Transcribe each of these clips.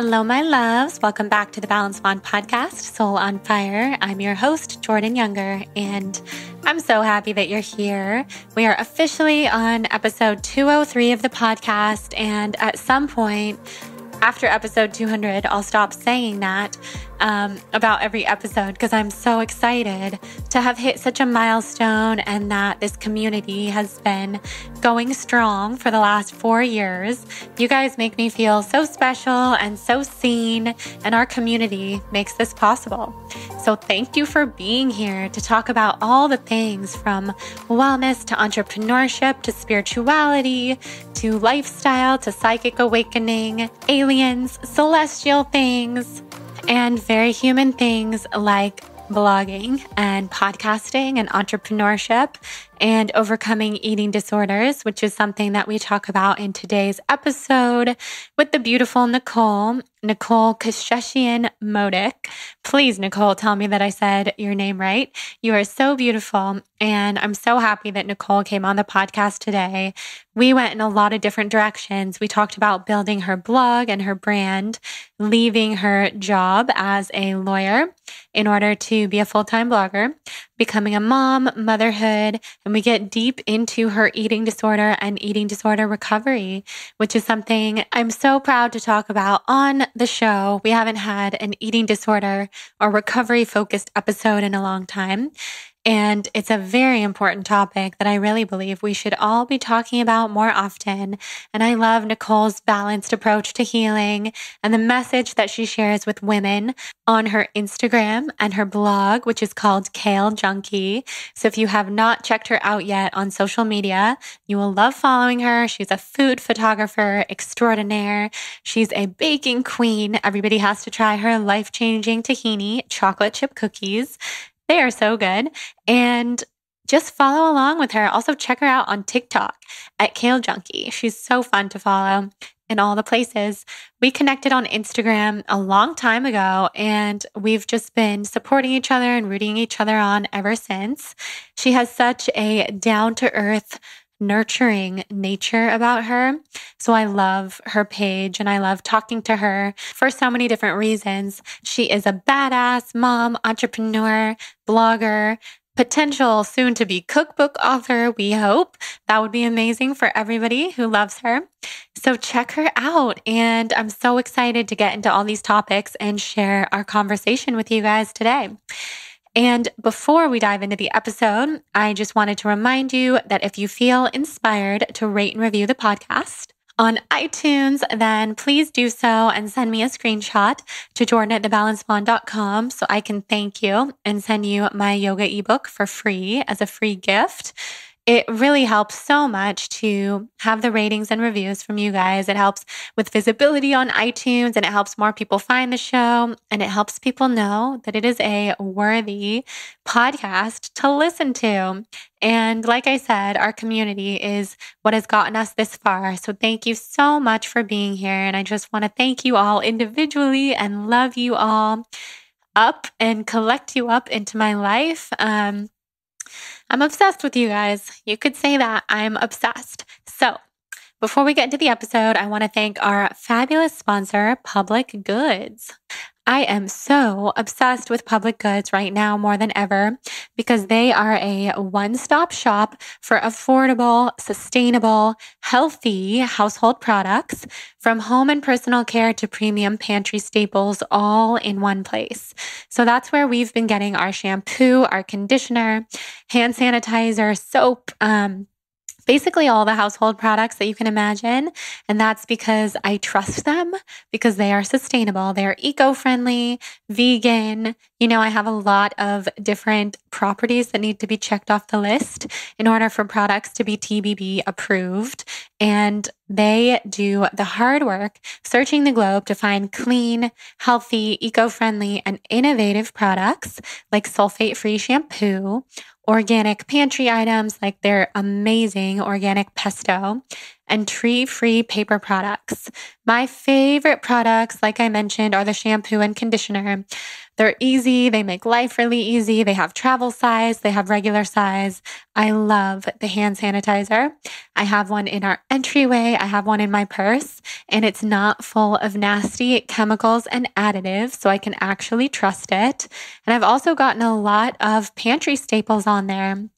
Hello, my loves. Welcome back to the Balanced Blonde podcast, Soul on Fire. I'm your host, Jordan Younger, and I'm so happy that you're here. We are officially on episode 203 of the podcast, and at some point after episode 200, I'll stop saying that about every episode because I'm so excited to have hit such a milestone and that this community has been going strong for the last 4 years. You guys make me feel so special and so seen, and our community makes this possible. So thank you for being here to talk about all the things from wellness to entrepreneurship to spirituality to lifestyle to psychic awakening, aliens, celestial things, and very human things like blogging and podcasting and entrepreneurship and overcoming eating disorders, which is something that we talk about in today's episode with the beautiful Nicole Kasheshian Modic. Please, Nicole, tell me that I said your name right. You are so beautiful, and I'm so happy that Nicole came on the podcast today. We went in a lot of different directions. We talked about building her blog and her brand, leaving her job as a lawyer in order to be a full-time blogger, becoming a mom, motherhood, and we get deep into her eating disorder and eating disorder recovery, which is something I'm so proud to talk about on the show. We haven't had an eating disorder or recovery focused episode in a long time. And it's a very important topic that I really believe we should all be talking about more often. And I love Nicole's balanced approach to healing and the message that she shares with women on her Instagram and her blog, which is called Kale, Junkie. So if you have not checked her out yet on social media, you will love following her. She's a food photographer extraordinaire. She's a baking queen. Everybody has to try her life-changing tahini chocolate chip cookies. They are so good. And just follow along with her. Also check her out on TikTok at Kale Junkie. She's so fun to follow in all the places. We connected on Instagram a long time ago, and we've just been supporting each other and rooting each other on ever since. She has such a down-to-earth, nurturing nature about her. So I love her page and I love talking to her for so many different reasons. She is a badass mom, entrepreneur, blogger, potential soon to be cookbook author. We hope that would be amazing for everybody who loves her. So check her out. And I'm so excited to get into all these topics and share our conversation with you guys today. And before we dive into the episode, I just wanted to remind you that if you feel inspired to rate and review the podcast on iTunes, then please do so and send me a screenshot to jordan@thebalancedblonde.com so I can thank you and send you my yoga ebook for free as a free gift. It really helps so much to have the ratings and reviews from you guys. It helps with visibility on iTunes, and it helps more people find the show, and it helps people know that it is a worthy podcast to listen to. And like I said, our community is what has gotten us this far. So thank you so much for being here. And I just want to thank you all individually and love you all up and collect you up into my life. I'm obsessed with you guys. You could say that. I'm obsessed. So before we get into the episode, I want to thank our fabulous sponsor, Public Goods. I am so obsessed with Public Goods right now more than ever because they are a one-stop shop for affordable, sustainable, healthy household products from home and personal care to premium pantry staples all in one place. So that's where we've been getting our shampoo, our conditioner, hand sanitizer, soap, basically all the household products that you can imagine. And that's because I trust them because they are sustainable. They're eco-friendly, vegan. You know, I have a lot of different properties that need to be checked off the list in order for products to be TBB approved. And they do the hard work searching the globe to find clean, healthy, eco-friendly, and innovative products like sulfate-free shampoo, organic pantry items like their amazing organic pesto, and tree-free paper products. My favorite products, like I mentioned, are the shampoo and conditioner They're easy. They make life really easy. They have travel size. They have regular size. I love the hand sanitizer. I have one in our entryway. I have one in my purse, and it's not full of nasty chemicals and additives, so I can actually trust it. And I've also gotten a lot of pantry staples on there.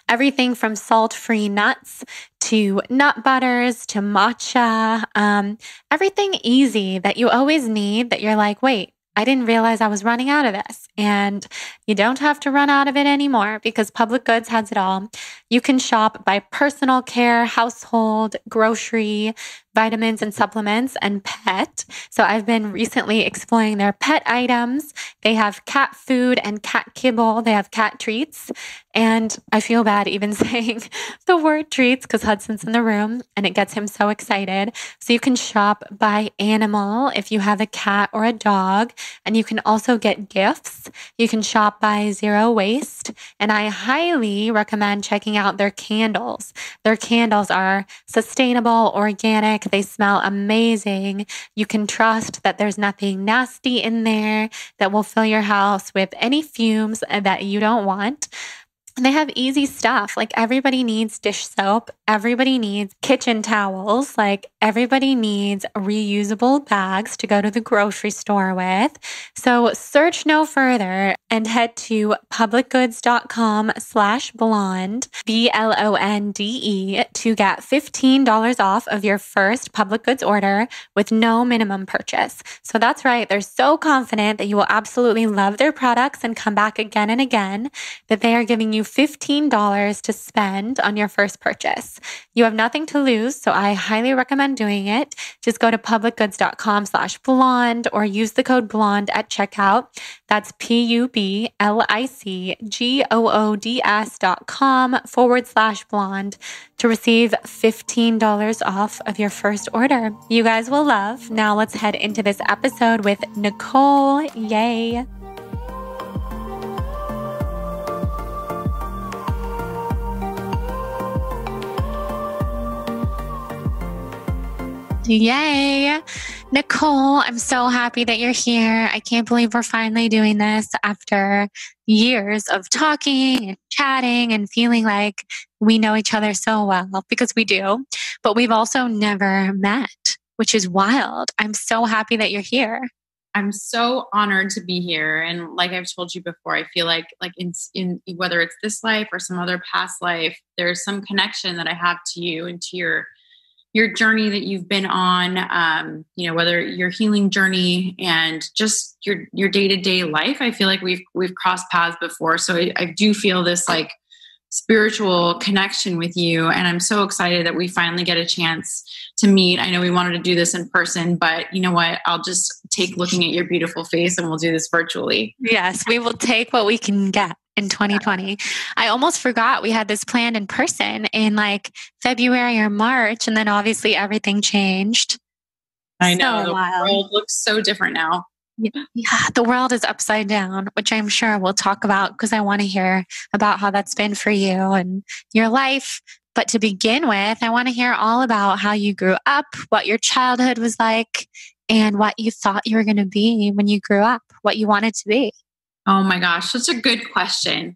Everything from salt-free nuts to nut butters to matcha, everything easy that you always need that you're like, wait, I didn't realize I was running out of this. And you don't have to run out of it anymore because Public Goods has it all. You can shop by personal care, household, grocery, vitamins and supplements, and pet. So I've been recently exploring their pet items. They have cat food and cat kibble. They have cat treats. And I feel bad even saying the word treats because Hudson's in the room and it gets him so excited. So you can shop by animal if you have a cat or a dog. And you can also get gifts. You can shop by zero waste. And I highly recommend checking out their candles. Their candles are sustainable, organic. They smell amazing. You can trust that there's nothing nasty in there that will fill your house with any fumes that you don't want. And they have easy stuff. Like everybody needs dish soap. Everybody needs kitchen towels. Like everybody needs reusable bags to go to the grocery store with. So search no further and head to publicgoods.com/blonde, BLONDE, to get $15 off of your first Public Goods order with no minimum purchase. So that's right. They're so confident that you will absolutely love their products and come back again and again that they are giving you $15 to spend on your first purchase. You have nothing to lose, so I highly recommend doing it. Just go to publicgoods.com/blonde or use the code blonde at checkout. That's publicgoods.com/blonde to receive $15 off of your first order. You guys will love. Now let's head into this episode with Nicole. Yay! Yay. Nicole, I'm so happy that you're here. I can't believe we're finally doing this after years of talking and chatting and feeling like we know each other so well, because we do, but we've also never met, which is wild. I'm so happy that you're here. I'm so honored to be here. And like I've told you before, I feel like in whether it's this life or some other past life, there's some connection that I have to you and to your journey that you've been on, whether your healing journey and just your day-to-day life. I feel like we've crossed paths before. So I do feel this like spiritual connection with you. And I'm so excited that we finally get a chance to meet. I know we wanted to do this in person, but you know what? I'll just take looking at your beautiful face and we'll do this virtually. Yes, we will take what we can get. In 2020. I almost forgot we had this planned in person in like February or March, and then obviously everything changed. I know. The world looks so different now. Yeah, the world is upside down, which I'm sure we'll talk about because I want to hear about how that's been for you and your life. But to begin with, I want to hear all about how you grew up, what your childhood was like, and what you thought you were going to be when you grew up, what you wanted to be. Oh my gosh, such a good question.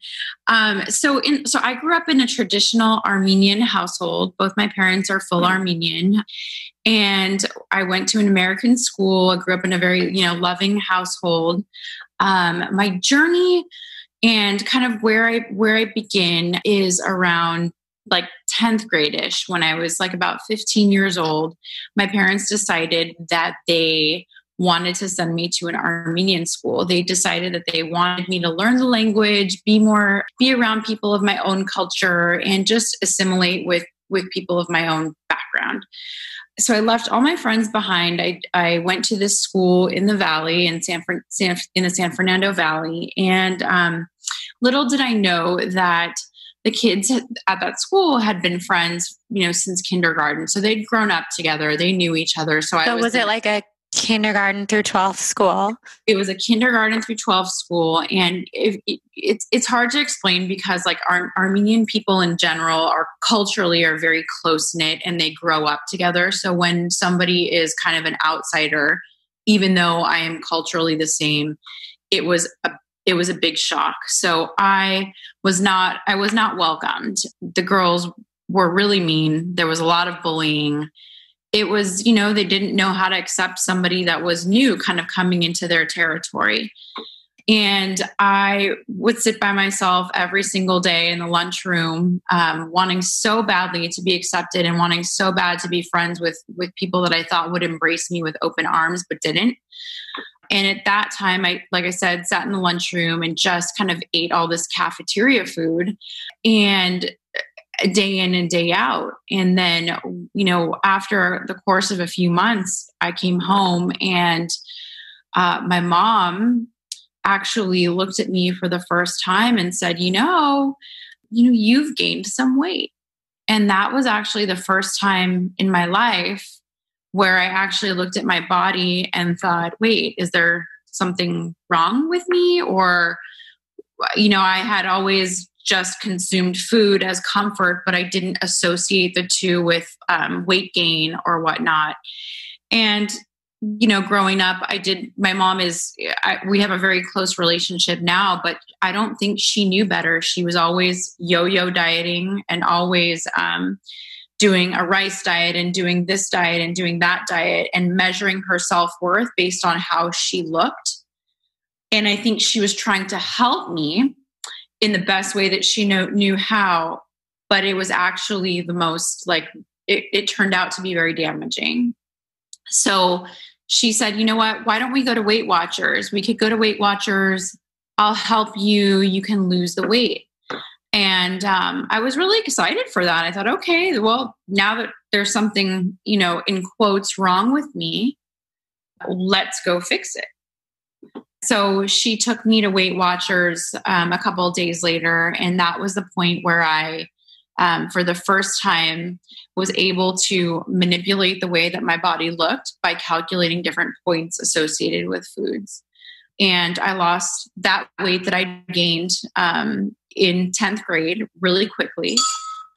So I grew up in a traditional Armenian household. Both my parents are full Armenian, and I went to an American school. I grew up in a very, loving household. My journey and kind of where I begin is around like 10th grade-ish, when I was like about 15 years old. My parents decided that they wanted to send me to an Armenian school. They decided that they wanted me to learn the language, be around people of my own culture, and just assimilate with people of my own background. So I left all my friends behind. I went to this school in the valley in the San Fernando Valley. And little did I know that the kids at that school had been friends, since kindergarten. So they'd grown up together. They knew each other. So was it like a kindergarten through 12th school? It was a kindergarten through 12th school. And it's hard to explain because like Armenian people in general are very close knit and they grow up together. So when somebody is kind of an outsider, even though I am culturally the same, it was a big shock. So I was not welcomed. The girls were really mean. There was a lot of bullying. It was, they didn't know how to accept somebody that was new, kind of coming into their territory. And I would sit by myself every single day in the lunchroom, wanting so badly to be accepted and wanting so bad to be friends with people that I thought would embrace me with open arms, but didn't. And at that time, like I said, sat in the lunchroom and just kind of ate all this cafeteria food and day in and day out. And then, after the course of a few months, I came home and my mom actually looked at me for the first time and said, you've gained some weight. And that was actually the first time in my life where I actually looked at my body and thought, wait, is there something wrong with me? Or, I had always just consumed food as comfort, but I didn't associate the two with weight gain or whatnot. And, growing up, my mom we have a very close relationship now, but I don't think she knew better. She was always yo-yo dieting and always doing a rice diet and doing this diet and doing that diet and measuring her self-worth based on how she looked. And I think she was trying to help me in the best way that she knew how, but it was actually the most it turned out to be very damaging. So she said, you know what, why don't we go to Weight Watchers? We could go to Weight Watchers. I'll help you. You can lose the weight. And I was really excited for that. I thought, okay, well, now that there's something, in quotes, wrong with me, let's go fix it. So she took me to Weight Watchers a couple of days later. And that was the point where I, for the first time, was able to manipulate the way that my body looked by calculating different points associated with foods. And I lost that weight that I gained in 10th grade really quickly.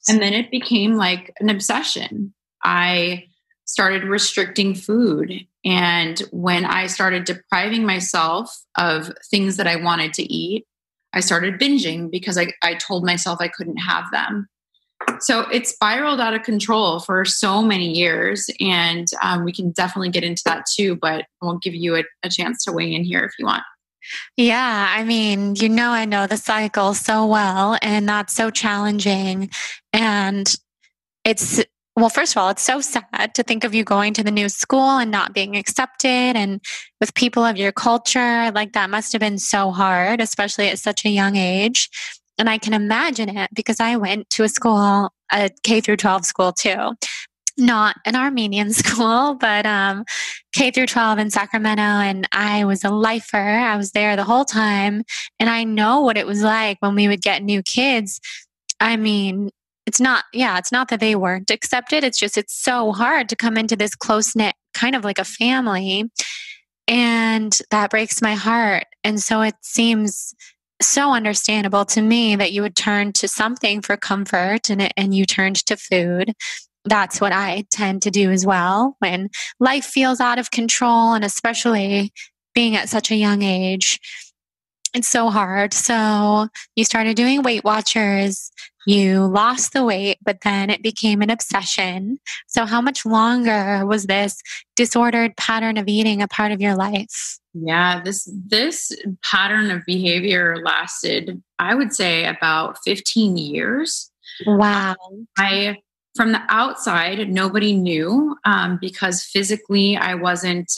And then it became like an obsession. I started restricting food. And when I started depriving myself of things that I wanted to eat, I started binging because I told myself I couldn't have them. So it spiraled out of control for so many years. And we can definitely get into that too, but I won't give you a chance to weigh in here if you want. Yeah, I mean, I know the cycle so well, and that's so challenging. And first of all, it's so sad to think of you going to the new school and not being accepted and with people of your culture. Like, that must have been so hard, especially at such a young age. And I can imagine it because I went to a K through 12 school too. Not an Armenian school, but K through 12 in Sacramento. And I was a lifer. I was there the whole time. And I know what it was like when we would get new kids. I mean, it's not that they weren't accepted. It's so hard to come into this close-knit kind of like a family. And that breaks my heart. And so it seems so understandable to me that you would turn to something for comfort and you turned to food. That's what I tend to do as well when life feels out of control, and especially being at such a young age. It's so hard. So you started doing Weight Watchers, you lost the weight, but then it became an obsession. So how much longer was this disordered pattern of eating a part of your life? Yeah, this pattern of behavior lasted, I would say, about 15 years. Wow. From the outside, nobody knew because physically I wasn't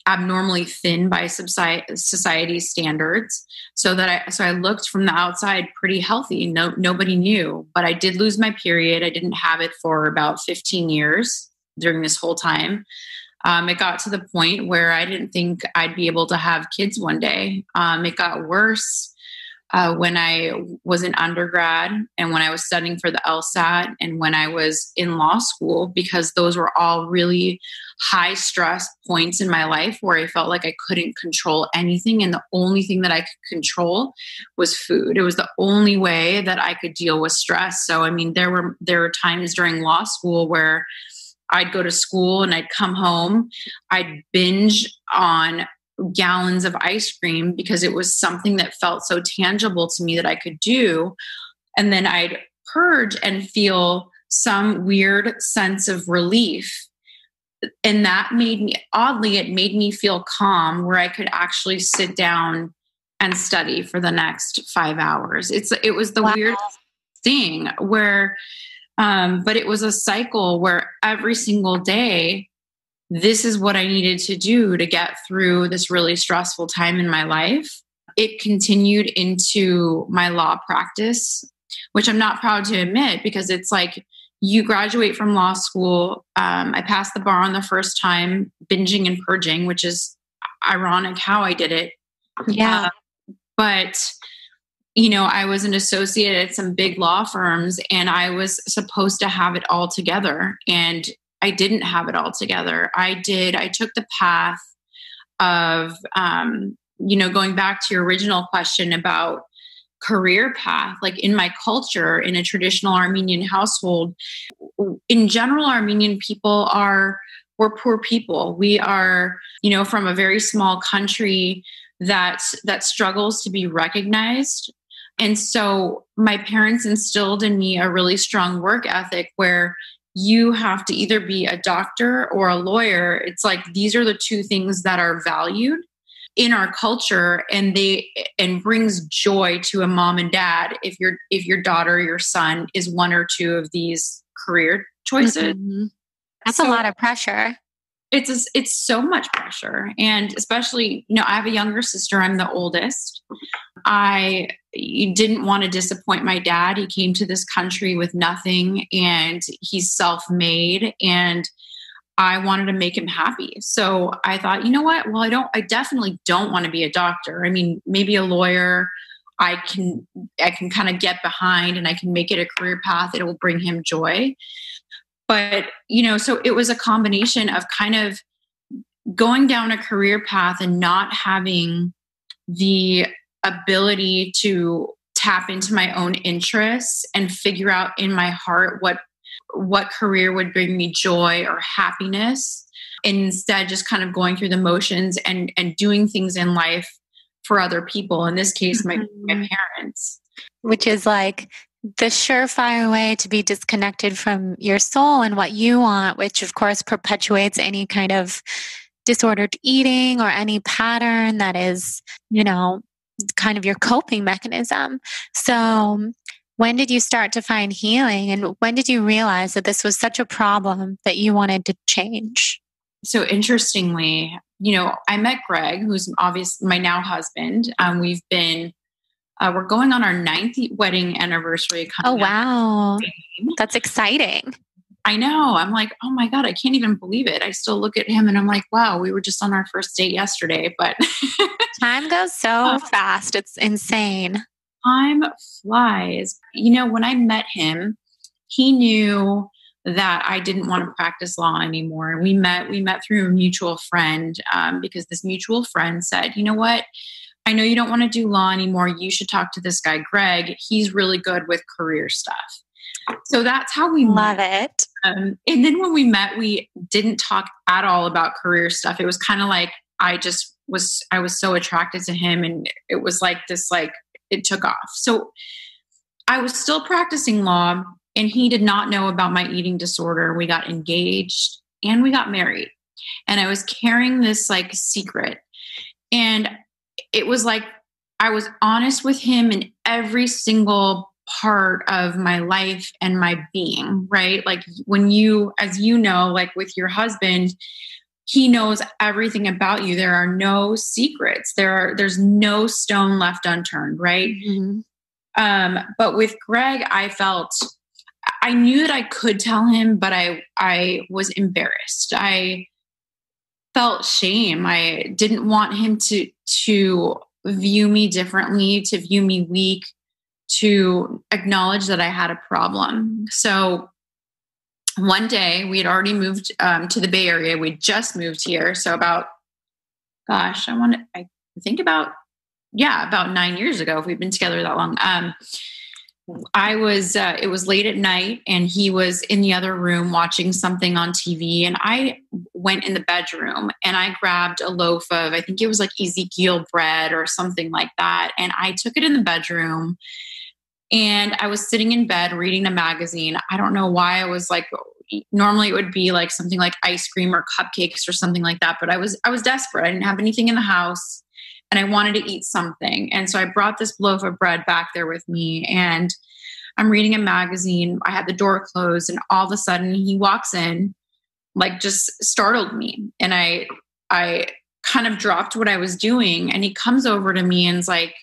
abnormally thin by society's standards. So I looked from the outside pretty healthy. Nobody knew, but I did lose my period. I didn't have it for about 15 years during this whole time. It got to the point where I didn't think I'd be able to have kids one day. It got worse when I was in undergrad and when I was studying for the LSAT and when I was in law school, because those were all really high stress points in my life where I felt like I couldn't control anything. And the only thing that I could control was food. It was the only way that I could deal with stress. So, I mean, there were times during law school where I'd go to school and I'd come home, I'd binge on gallons of ice cream because it was something that felt so tangible to me that I could do. And then I'd purge and feel some weird sense of relief. And that made me, oddly, it made me feel calm where I could actually sit down and study for the next 5 hours. It was the weirdest thing where, but it was a cycle where every single day, this is what I needed to do to get through this really stressful time in my life. It continued into my law practice, which I'm not proud to admit because it's like you graduate from law school. I passed the bar on the first time, binging and purging, which is ironic how I did it. Yeah. But, you know, I was an associate at some big law firms and I was supposed to have it all together. And I didn't have it all together. I took the path of, going back to your original question about career path, like in my culture, in a traditional Armenian household, in general, Armenian people we're poor people. We are, from a very small country that struggles to be recognized. And so my parents instilled in me a really strong work ethic where you have to either be a doctor or a lawyer. It's like, these are the two things that are valued in our culture and brings joy to a mom and dad if your daughter or your son is one or two of these career choices. Mm-hmm. That's a lot of pressure. It's so much pressure. And especially, I have a younger sister. I'm the oldest. I didn't want to disappoint my dad. He came to this country with nothing and he's self-made and I wanted to make him happy. So I thought, you know what? Well, I definitely don't want to be a doctor. I mean, maybe a lawyer I can kind of get behind and I can make it a career path. It will bring him joy. But, so it was a combination of kind of going down a career path and not having the ability to tap into my own interests and figure out in my heart what career would bring me joy or happiness. And instead just kind of going through the motions and doing things in life for other people. In this case, my parents. Which is like the surefire way to be disconnected from your soul and what you want, which of course perpetuates any kind of disordered eating or any pattern that is, kind of your coping mechanism. So when did you start to find healing and when did you realize that this was such a problem that you wanted to change? So interestingly, I met Greg, who's obviously my now husband. We're going on our 9th wedding anniversary. Oh, wow. That's exciting. I know. I'm like, oh my God, I can't even believe it. I still look at him and I'm like, wow, we were just on our first date yesterday, but time goes so fast. It's insane. Time flies. When I met him, he knew that I didn't want to practice law anymore. We met through a mutual friend because this mutual friend said, you know what? I know you don't want to do law anymore. You should talk to this guy, Greg. He's really good with career stuff. So that's how we love met. it. And then when we met, we didn't talk at all about career stuff. It was kind of like I was so attracted to him, and it was like this, like it took off. So I was still practicing law, and he did not know about my eating disorder. We got engaged and we got married, and I was carrying this like secret, and it was like I was honest with him in every single part of my life and my being, right? Like when you, as you know, like with your husband, he knows everything about you. There are no secrets. There's no stone left unturned, right? Mm-hmm. But with Greg, I knew that I could tell him, but I was embarrassed. I felt shame. I didn't want him to view me differently, to view me weak, to acknowledge that I had a problem. So one day we had already moved to the Bay Area. We just moved here. So about 9 years ago, if we've been together that long. it was late at night and he was in the other room watching something on TV. And I went in the bedroom and I grabbed a loaf of, I think it was like Ezekiel bread or something like that. And I took it in the bedroom and I was sitting in bed reading a magazine. I don't know why. I was like, normally it would be like something like ice cream or cupcakes or something like that. But I was desperate. I didn't have anything in the house. And I wanted to eat something. And so I brought this loaf of bread back there with me. And I'm reading a magazine. I had the door closed. And all of a sudden he walks in, like just startled me. And I kind of dropped what I was doing. And he comes over to me and is like,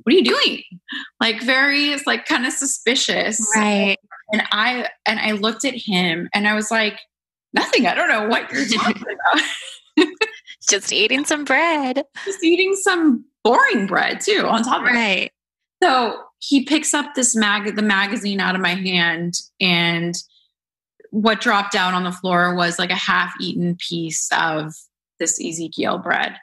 what are you doing? Like it's like kind of suspicious. Right. And I looked at him and I was like, nothing. I don't know what you're talking about. Just eating some bread. Just eating some boring bread too on top of it. Right. So he picks up the magazine out of my hand, and what dropped down on the floor was like a half-eaten piece of this Ezekiel bread.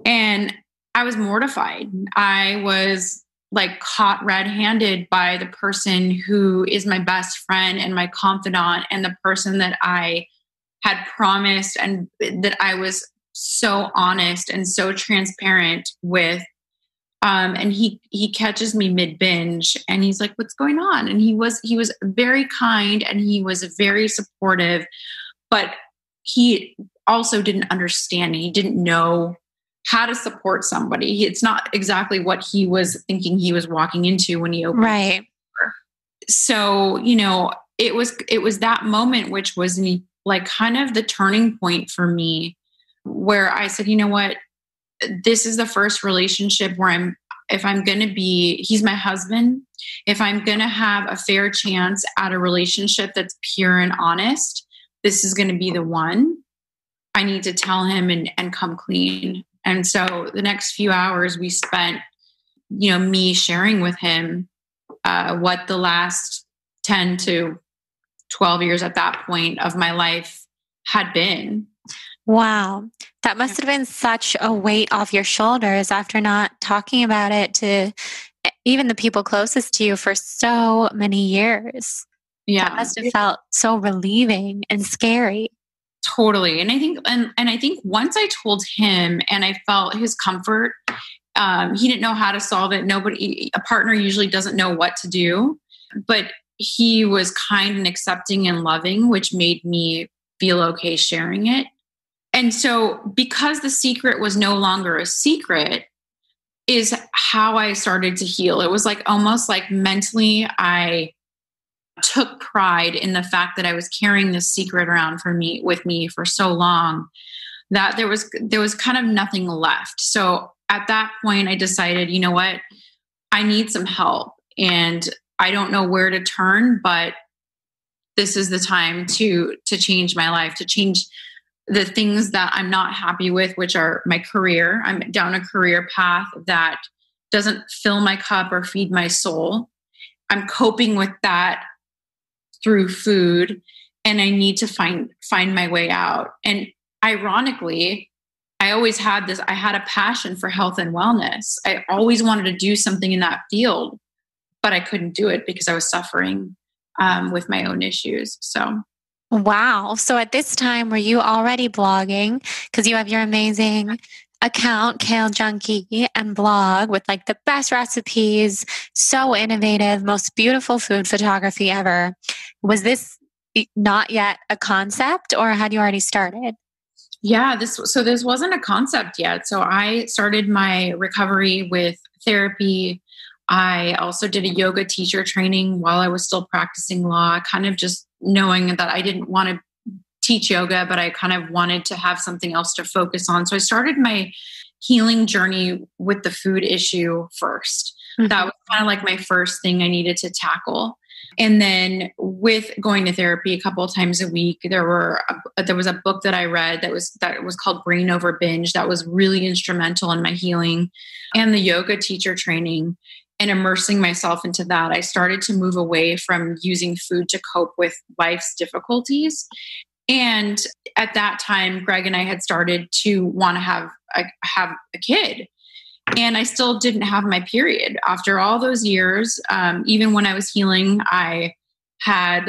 And I was mortified. I was like caught red-handed by the person who is my best friend and my confidant and the person that I had promised and that I was so honest and so transparent with. And he catches me mid binge and he's like, what's going on? And he was very kind and he was very supportive, but he also didn't understand. He didn't know how to support somebody. It's not exactly what he was thinking he was walking into when he opened. Right. So, it was that moment, which was like kind of the turning point for me, where I said, you know what, this is the first relationship where he's my husband. If I'm going to have a fair chance at a relationship that's pure and honest, this is going to be the one. I need to tell him and come clean. And so the next few hours we spent, me sharing with him what the last 10 to 12 years at that point of my life had been. Wow. That must have been such a weight off your shoulders after not talking about it to even the people closest to you for so many years. Yeah. That must have felt so relieving and scary. Totally. And I think once I told him and I felt his comfort, he didn't know how to solve it. A partner usually doesn't know what to do, but he was kind and accepting and loving, which made me feel okay sharing it. And so because the secret was no longer a secret is how I started to heal. It was like almost like mentally I took pride in the fact that I was carrying this secret around with me for so long that there was kind of nothing left. So at that point I decided, you know what, I need some help and I don't know where to turn, but this is the time to change my life, to change the things that I'm not happy with, which are my career. I'm down a career path that doesn't fill my cup or feed my soul. I'm coping with that through food, and I need to find my way out. And ironically, I had a passion for health and wellness. I always wanted to do something in that field, but I couldn't do it because I was suffering with my own issues. So. Wow. So at this time, were you already blogging? Because you have your amazing account, Kale Junkie, and blog with like the best recipes, so innovative, most beautiful food photography ever. Was this not yet a concept or had you already started? Yeah, this wasn't a concept yet. So I started my recovery with therapy. I also did a yoga teacher training while I was still practicing law, kind of just knowing that I didn't want to teach yoga, but I kind of wanted to have something else to focus on. So I started my healing journey with the food issue first. Mm-hmm. That was kind of like my first thing I needed to tackle. And then with going to therapy a couple of times a week, there was a book that I read that was called Brain Over Binge that was really instrumental in my healing, and the yoga teacher training. And immersing myself into that, I started to move away from using food to cope with life's difficulties. And at that time, Greg and I had started to want to have a kid. And I still didn't have my period after all those years. Even when I was healing, I had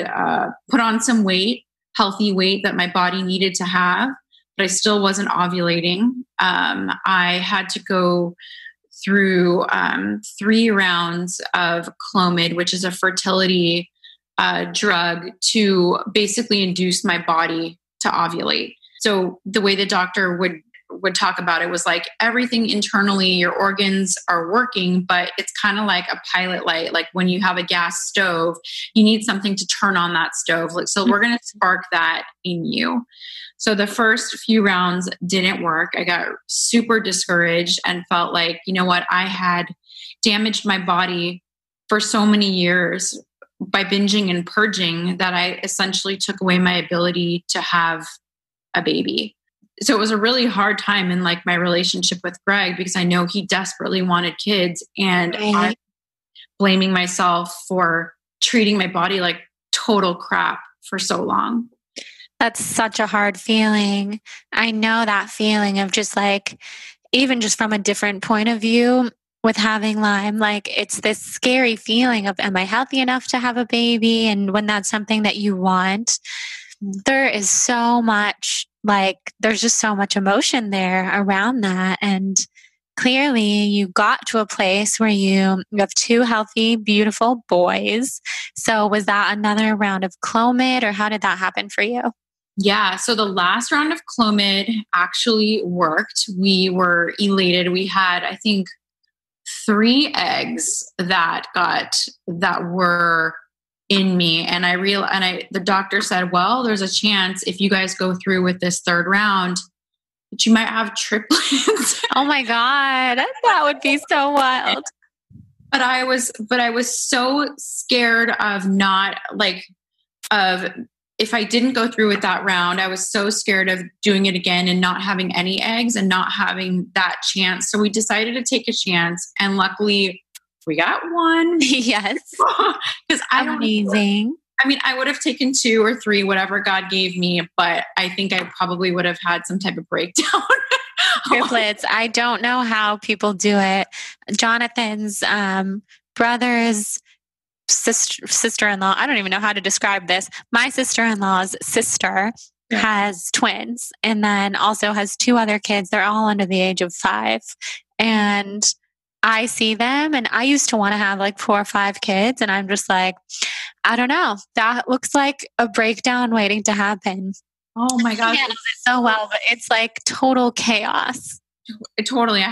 put on some weight, healthy weight that my body needed to have, but I still wasn't ovulating. I had to go through 3 rounds of Clomid, which is a fertility drug, to basically induce my body to ovulate. So the way the doctor would talk about it was like everything internally, your organs are working, but it's kind of like a pilot light. Like when you have a gas stove, you need something to turn on that stove. So we're going to spark that in you. So the first few rounds didn't work. I got super discouraged and felt like, you know what, I had damaged my body for so many years by binging and purging that I essentially took away my ability to have a baby. So it was a really hard time in like my relationship with Greg, because I know he desperately wanted kids, and I'm blaming myself for treating my body like total crap for so long. That's such a hard feeling. I know that feeling of just like, even just from a different point of view with having Lyme, like it's this scary feeling of, am I healthy enough to have a baby? And when that's something that you want, there is so much, like, there's just so much emotion there around that. And clearly you got to a place where you have 2 healthy, beautiful boys. So was that another round of Clomid, or how did that happen for you? Yeah. So the last round of Clomid actually worked. We were elated. We had, I think, 3 eggs that were in me. And the doctor said, well, there's a chance if you guys go through with this 3rd round that you might have triplets. Oh my God. That would be so wild. But I was so scared of if I didn't go through with that round, I was so scared of doing it again and not having any eggs and not having that chance. So we decided to take a chance, and luckily we got 1. Yes. Because amazing. I would have taken 2 or 3, whatever God gave me, but I think I probably would have had some type of breakdown. Triplets. I don't know how people do it. Jonathan's brother's sister-in-law, I don't even know how to describe this. My sister-in-law's sister has twins, and then also has 2 other kids. They're all under the age of 5. And I see them, and I used to want to have like 4 or 5 kids. And I'm just like, I don't know. That looks like a breakdown waiting to happen. Oh my gosh. Handles it so well, but it's like total chaos. Totally. I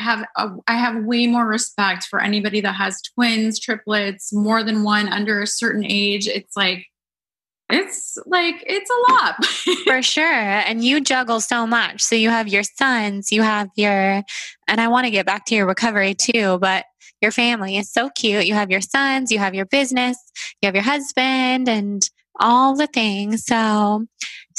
have way more respect for anybody that has twins, triplets, more than 1 under a certain age. It's a lot. For sure. And you juggle so much. So you have your sons, and I want to get back to your recovery too, but your family is so cute. You have your sons, you have your business, you have your husband, and all the things. So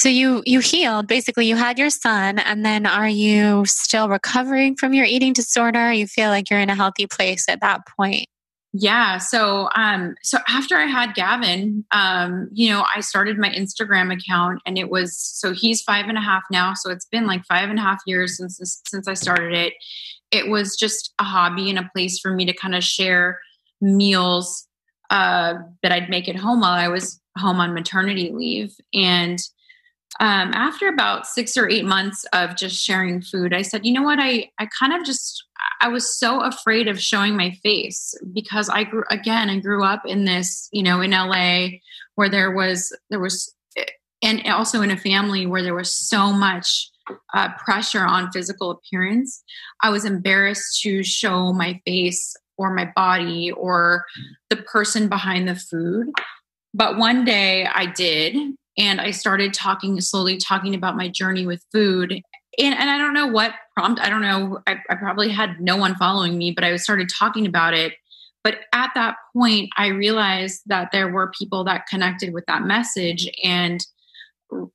you healed. Basically, you had your son, and then are you still recovering from your eating disorder? You feel like you're in a healthy place at that point? Yeah. So after I had Gavin, I started my Instagram account, and he's 5.5 now. So it's been like 5.5 years since I started it. It was just a hobby and a place for me to kind of share meals that I'd make at home while I was home on maternity leave. And after about 6 or 8 months of just sharing food, I said, you know what, I I was so afraid of showing my face, because I grew up in this, in LA, where there was, and also in a family where there was so much pressure on physical appearance. I was embarrassed to show my face or my body or the person behind the food. But one day I did, and I started slowly talking about my journey with food. And I don't know what prompt, I don't know, I probably had no one following me, but I started talking about it. But at that point, I realized that there were people that connected with that message, and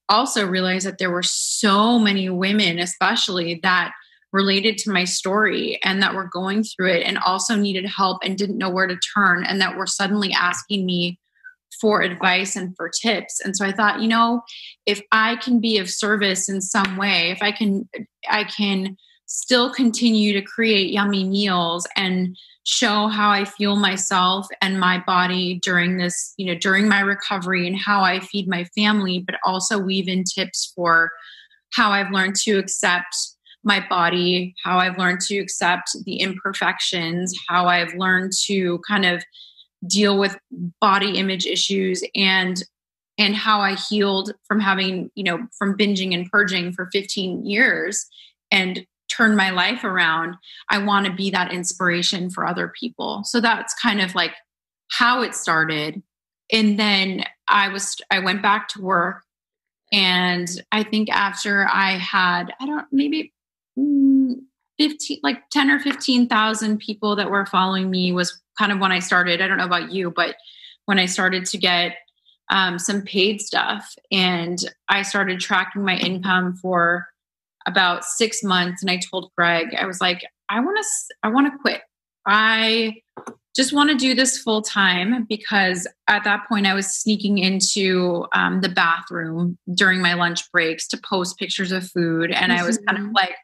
also realized that there were so many women, especially, that related to my story and that were going through it and also needed help and didn't know where to turn, and that were suddenly asking me for advice and for tips. And so I thought, if I can be of service in some way, if I can still continue to create yummy meals and show how I fuel myself and my body during this, during my recovery, and how I feed my family, but also weave in tips for how I've learned to accept my body, how I've learned to accept the imperfections, how I've learned to kind of deal with body image issues, and how I healed from having, from binging and purging for 15 years and turn my life around. I want to be that inspiration for other people. So that's kind of like how it started. And then I went back to work, and I think after I had, maybe 15, like 10 or 15,000 people that were following me was kind of when I started. I don't know about you, but when I started to get some paid stuff, and I started tracking my income for about 6 months. And I told Greg, I was like, I want to quit. I just want to do this full time, because at that point I was sneaking into the bathroom during my lunch breaks to post pictures of food. And I was kind of like,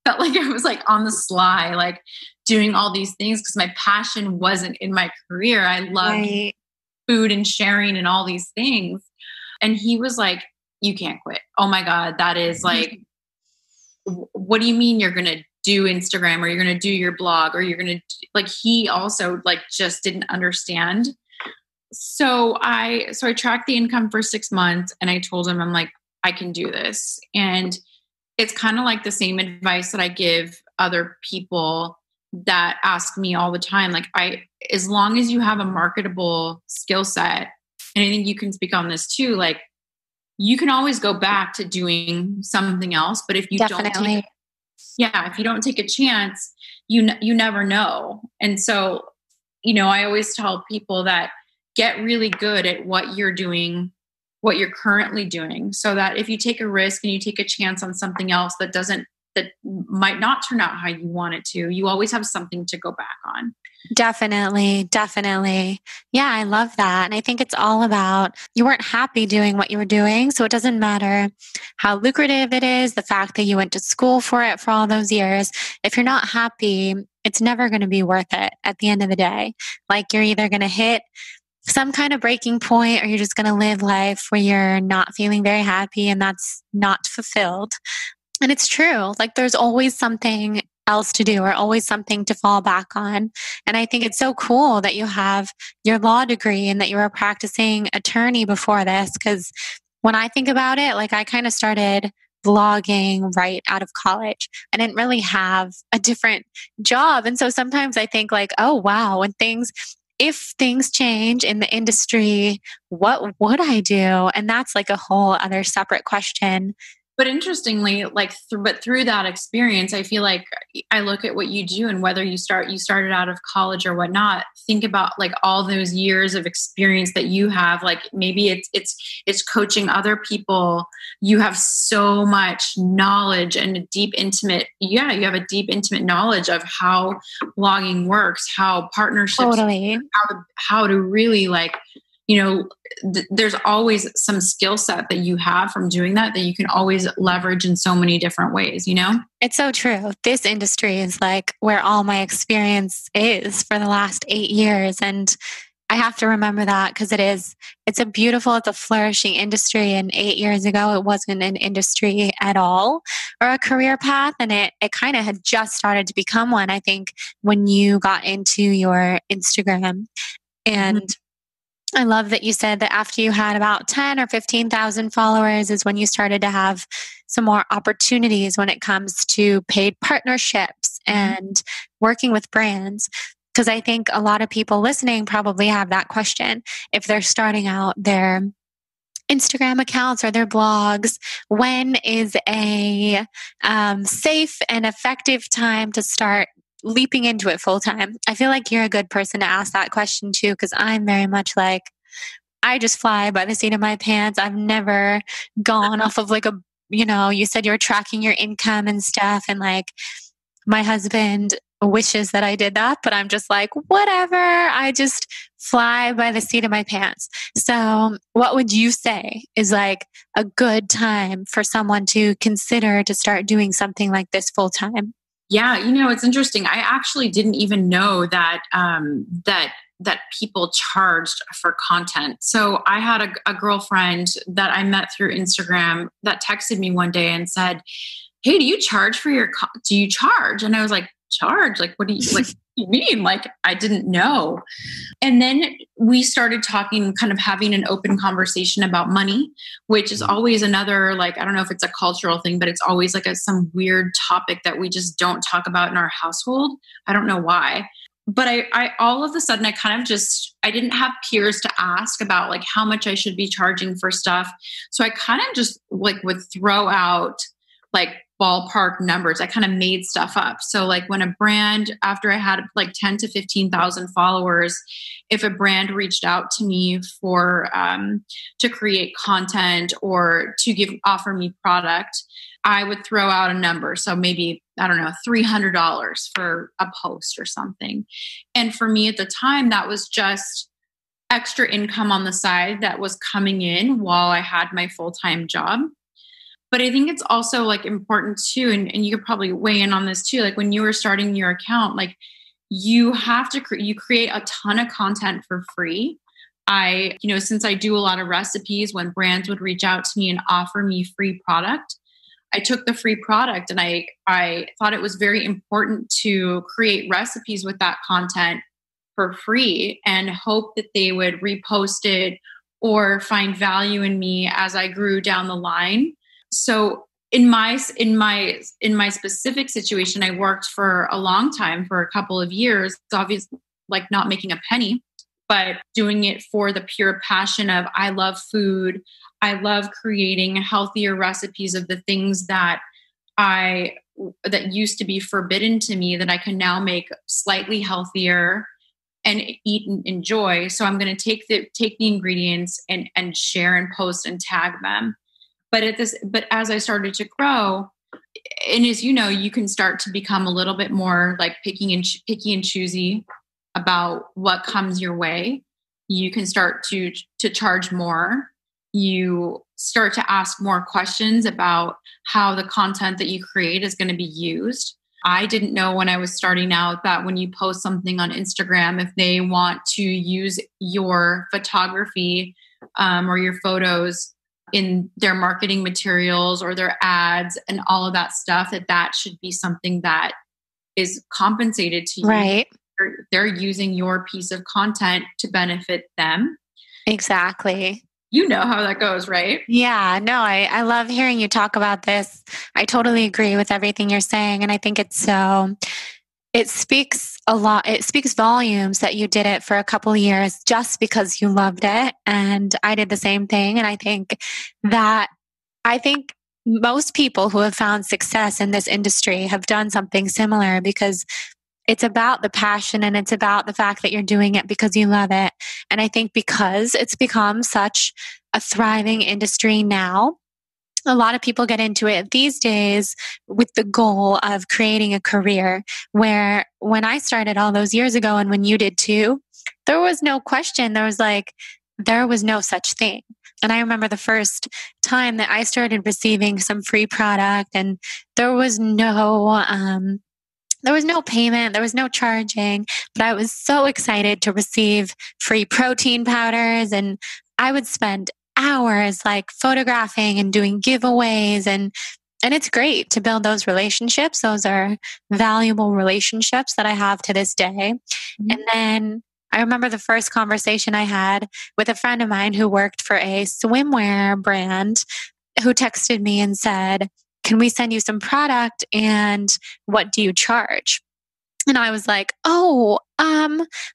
felt like I was like on the sly, like doing all these things, because my passion wasn't in my career. I loved food and sharing and all these things. And he was like, you can't quit. Oh my God, that is like, what do you mean you're going to do Instagram, or you're going to do your blog, or you're going to, like, he also like just didn't understand. So I tracked the income for 6 months, and I told him, I'm like, I can do this. And it's kind of like the same advice that I give other people that ask me all the time. Like, as long as you have a marketable skill set, and I think you can speak on this too, like, you can always go back to doing something else. But if you if you don't take a chance, you never know. And so, I always tell people that get really good at what you're doing, what you're currently doing, so that if you take a risk and you take a chance on something else that might not turn out how you want it to, you always have something to go back on. Definitely. Yeah, I love that. And I think it's all about, you weren't happy doing what you were doing. So it doesn't matter how lucrative it is, the fact that you went to school for it for all those years. If you're not happy, it's never going to be worth it at the end of the day. Like, you're either going to hit some kind of breaking point, or you're just going to live life where you're not feeling very happy, and that's not fulfilled. And it's true. Like, there's always something else to do, or always something to fall back on. And I think it's so cool that you have your law degree and that you were a practicing attorney before this. Because when I think about it, like, I kind of started vlogging right out of college. I didn't really have a different job. And so sometimes I think like, oh, wow, if things change in the industry, what would I do? And that's like a whole other separate question. But interestingly, like through that experience, I feel like I look at what you do, and whether you started out of college or whatnot, think about like all those years of experience that you have. Like, maybe it's coaching other people. You have so much knowledge and you have a deep, intimate knowledge of how blogging works, how partnerships, totally. how to really like, there's always some skill set that you have from doing that you can always leverage in so many different ways, It's so true. This industry is like where all my experience is for the last 8 years. And I have to remember that, because it's a flourishing industry. And 8 years ago, it wasn't an industry at all, or a career path. And it kind of had just started to become one, I think, when you got into your Instagram. And I love that you said that after you had about 10 or 15,000 followers is when you started to have some more opportunities when it comes to paid partnerships and working with brands. Because I think a lot of people listening probably have that question. If they're starting out their Instagram accounts or their blogs, when is a safe and effective time to start leaping into it full time? I feel like you're a good person to ask that question too, because I'm very much like, I just fly by the seat of my pants. I've never gone off of like you said you're tracking your income and stuff. And like, my husband wishes that I did that, but I'm just like, whatever. I just fly by the seat of my pants. So what would you say is like a good time for someone to consider to start doing something like this full time? Yeah, it's interesting. I actually didn't even know that that people charged for content. So I had a girlfriend that I met through Instagram that texted me one day and said, "Hey, do you charge for do you charge?" And I was like, "Charge? Like, what do you like? You mean?" Like, I didn't know. And then we started talking, kind of having an open conversation about money, which is always another, like, I don't know if it's a cultural thing, but it's always like some weird topic that we just don't talk about in our household. I don't know why. But I all of a sudden, I didn't have peers to ask about like how much I should be charging for stuff. So I kind of just like would throw out like ballpark numbers. I kind of made stuff up. So like when a brand, after I had like 10 to 15,000 followers, if a brand reached out to me for, to create content or to offer me product, I would throw out a number. So maybe, I don't know, $300 for a post or something. And for me at the time, that was just extra income on the side that was coming in while I had my full-time job. But I think it's also like important too, and you could probably weigh in on this too. Like when you were starting your account, like you have to you create a ton of content for free. Since I do a lot of recipes, when brands would reach out to me and offer me free product, I took the free product and I thought it was very important to create recipes with that content for free and hope that they would repost it or find value in me as I grew down the line. So in my specific situation, I worked for a long time, for a couple of years, obviously like not making a penny, but doing it for the pure passion of I love food. I love creating healthier recipes of the things that used to be forbidden to me that I can now make slightly healthier and eat and enjoy. So I'm going to take the ingredients and share and post and tag them. But as I started to grow, and as you know, you can start to become a little bit more like picky and choosy about what comes your way. You can start to charge more. You start to ask more questions about how the content that you create is going to be used. I didn't know when I was starting out that when you post something on Instagram, if they want to use your photography or your photos in their marketing materials or their ads and all of that stuff, that should be something that is compensated to you. Right. They're using your piece of content to benefit them. Exactly. You know how that goes, right? Yeah, no, I love hearing you talk about this. I totally agree with everything you're saying. And I think it speaks a lot. It speaks volumes that you did it for a couple of years just because you loved it. And I did the same thing. And I think most people who have found success in this industry have done something similar because it's about the passion and it's about the fact that you're doing it because you love it. And I think because it's become such a thriving industry now, a lot of people get into it these days with the goal of creating a career, where when I started all those years ago and when you did too, there was no question. There was no such thing. And I remember the first time that I started receiving some free product, and there was no payment, there was no charging, but I was so excited to receive free protein powders, and I would spend hours like photographing and doing giveaways, and it's great to build those relationships. Those are valuable relationships that I have to this day. Mm-hmm. And then I remember the first conversation I had with a friend of mine who worked for a swimwear brand, who texted me and said, "Can we send you some product? And what do you charge?" And I was like, well,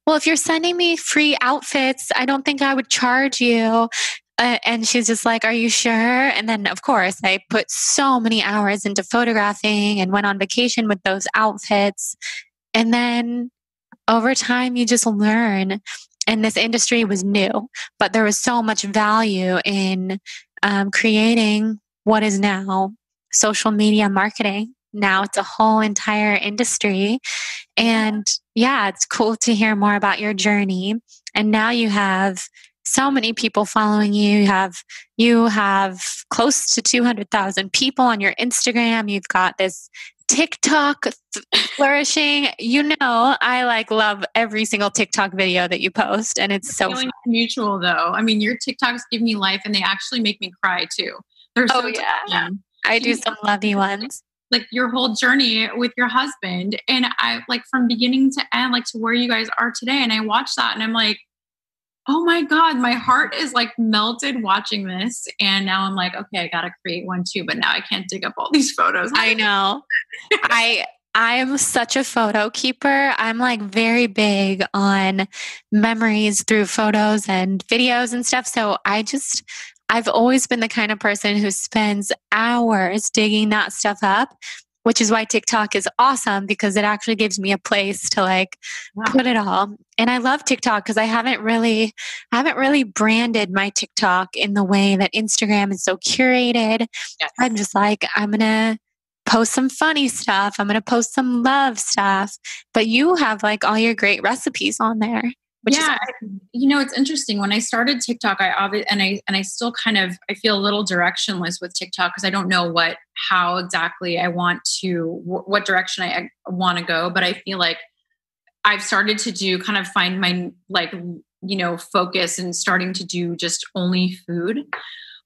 if you're sending me free outfits, I don't think I would charge you. And she's just like, "Are you sure?" And then, of course, I put so many hours into photographing and went on vacation with those outfits. And then over time, you just learn. And this industry was new, but there was so much value in creating what is now social media marketing. Now it's a whole entire industry. And yeah, it's cool to hear more about your journey. And now you have so many people following you. You have close to 200,000 people on your Instagram. You've got this TikTok flourishing. You know, I like love every single TikTok video that you post, and it's so fun. Mutual though. I mean, your TikToks give me life, and they actually make me cry too. They're so touching. I do some lovey ones. Like your whole journey with your husband, and I like from beginning to end, like to where you guys are today. And I watch that, and I'm like, oh my God, my heart is like melted watching this. And now I'm like, okay, I got to create one too. But now I can't dig up all these photos. I know. I'm such a photo keeper. I'm like very big on memories through photos and videos and stuff. So I've always been the kind of person who spends hours digging that stuff up, which is why TikTok is awesome because it actually gives me a place to like put it all. And I love TikTok because I haven't really branded my TikTok in the way that Instagram is so curated. Yes. I'm just like, I'm going to post some funny stuff. I'm going to post some love stuff, but you have like all your great recipes on there. It's interesting. When I started TikTok, I still kind of, I feel a little directionless with TikTok because I don't know how exactly I want to, what direction I want to go. But I feel like I've started to find my focus and starting to do just only food.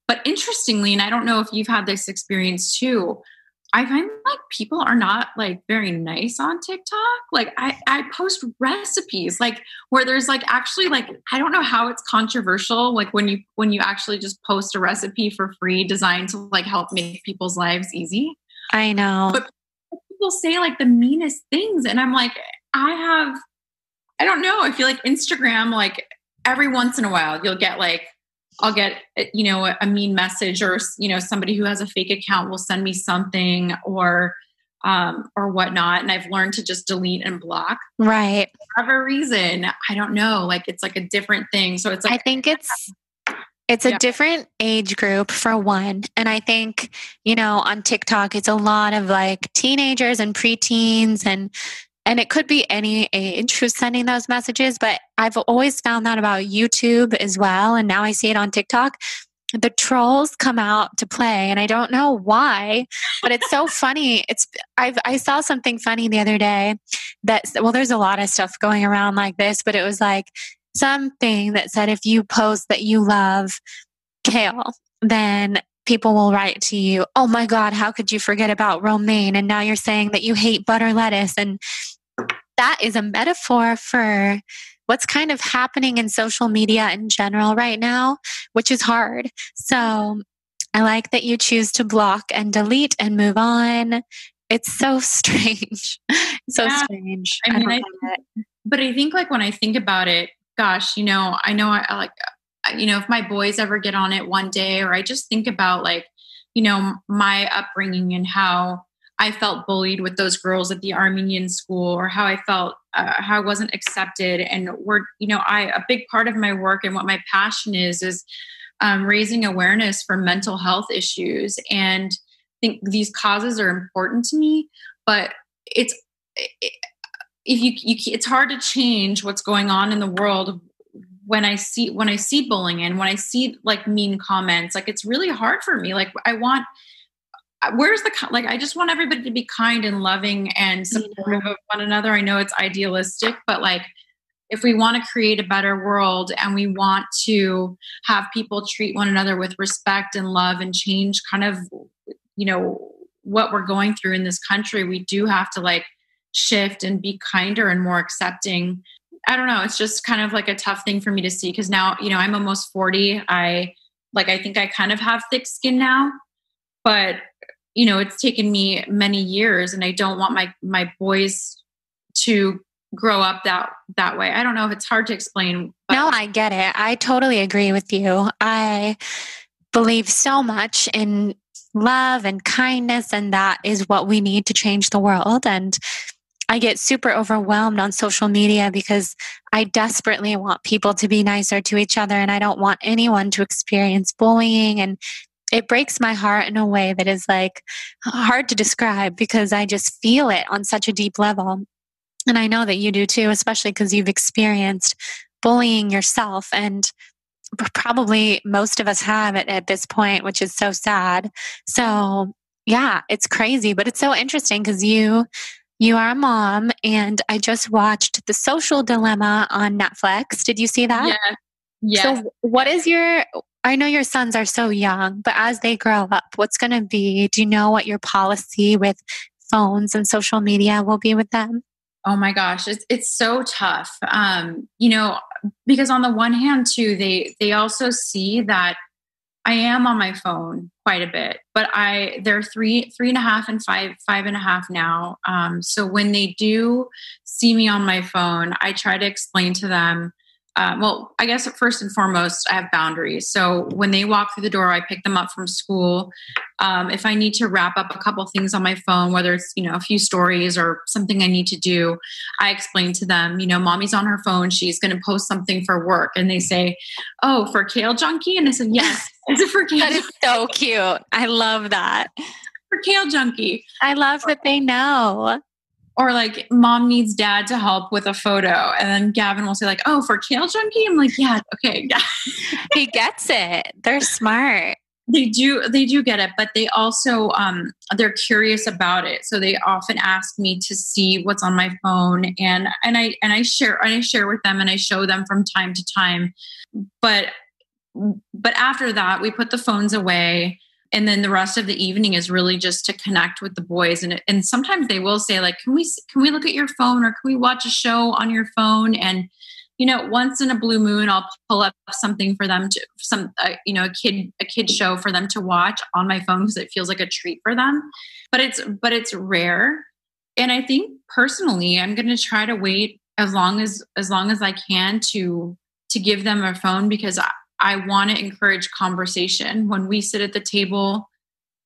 But interestingly, and I don't know if you've had this experience too, I find like people are not like very nice on TikTok. Like I post recipes like where there's like actually like, I don't know how it's controversial. Like when you actually just post a recipe for free designed to like help make people's lives easy. I know. But people say like the meanest things. And I'm like, I don't know. I feel like Instagram, like every once in a while I'll get, a mean message or, somebody who has a fake account will send me something or whatnot. And I've learned to just delete and block. Right. For whatever reason, I don't know, like it's like a different thing. So it's like, I think it's a different age group for one. And I think, on TikTok, it's a lot of like teenagers and preteens and it could be any age who's sending those messages, but I've always found that about YouTube as well. And now I see it on TikTok. The trolls come out to play and I don't know why, but it's so funny. I saw something funny the other day there's a lot of stuff going around like this, but it was like something that said, if you post that you love Kale, then people will write to you, oh my God, how could you forget about romaine? And now you're saying that you hate butter lettuce. And that is a metaphor for what's kind of happening in social media in general right now, which is hard. So I like that you choose to block and delete and move on. It's so strange. Strange. But I think like when I think about it, gosh, I know I like, if my boys ever get on it one day, or I just think about like, my upbringing and how I felt bullied with those girls at the Armenian school, or how I felt, how I wasn't accepted. And a big part of my work and what my passion is raising awareness for mental health issues. And I think these causes are important to me, but it's hard to change what's going on in the world when I see bullying and when I see like mean comments. Like it's really hard for me. Like I just want everybody to be kind and loving and supportive of one another. I know it's idealistic, but like if we want to create a better world and we want to have people treat one another with respect and love and change kind of, what we're going through in this country, we do have to like shift and be kinder and more accepting. I don't know. It's just kind of like a tough thing for me to see because now, I'm almost 40. I think I kind of have thick skin now, but it's taken me many years and I don't want my boys to grow up that way. I don't know if it's hard to explain. No, I get it. I totally agree with you. I believe so much in love and kindness, and that is what we need to change the world. And I get super overwhelmed on social media because I desperately want people to be nicer to each other and I don't want anyone to experience bullying. And it breaks my heart in a way that is like hard to describe because I just feel it on such a deep level. And I know that you do too, especially because you've experienced bullying yourself, and probably most of us have it at this point, which is so sad. So Yeah, it's crazy, but it's so interesting because you are a mom, and I just watched The Social Dilemma on Netflix. Did you see that? Yes. Yes. So what is I know your sons are so young, but as they grow up, what's going to be, do you know what your policy with phones and social media will be with them? Oh my gosh, it's so tough. Because on the one hand too, they also see that I am on my phone quite a bit, but they're 3.5 and 5.5 now. So when they do see me on my phone, I try to explain to them, well, I guess first and foremost, I have boundaries. So when they walk through the door, I pick them up from school. If I need to wrap up a couple things on my phone, whether it's, a few stories or something I need to do, I explain to them, mommy's on her phone. She's going to post something for work. And they say, oh, for Kale Junkie? And I said, yes. Is it for Kale? That is so cute. I love that. For Kale Junkie. I love that they know. Or like, mom needs dad to help with a photo. And then Gavin will say like, oh, for Kale Junkie? I'm like, yeah, okay. Yeah. He gets it. They're smart. They do get it, but they also, they're curious about it. So they often ask me to see what's on my phone, and I share with them, and I show them from time to time. But after that, we put the phones away. And then the rest of the evening is really just to connect with the boys. And sometimes they will say like, can we look at your phone, or can we watch a show on your phone? And, once in a blue moon, I'll pull up something for them a kid show for them to watch on my phone, because it feels like a treat for them. But it's rare. And I think personally, I'm going to try to wait as long as I can to give them a phone, because I want to encourage conversation. When we sit at the table,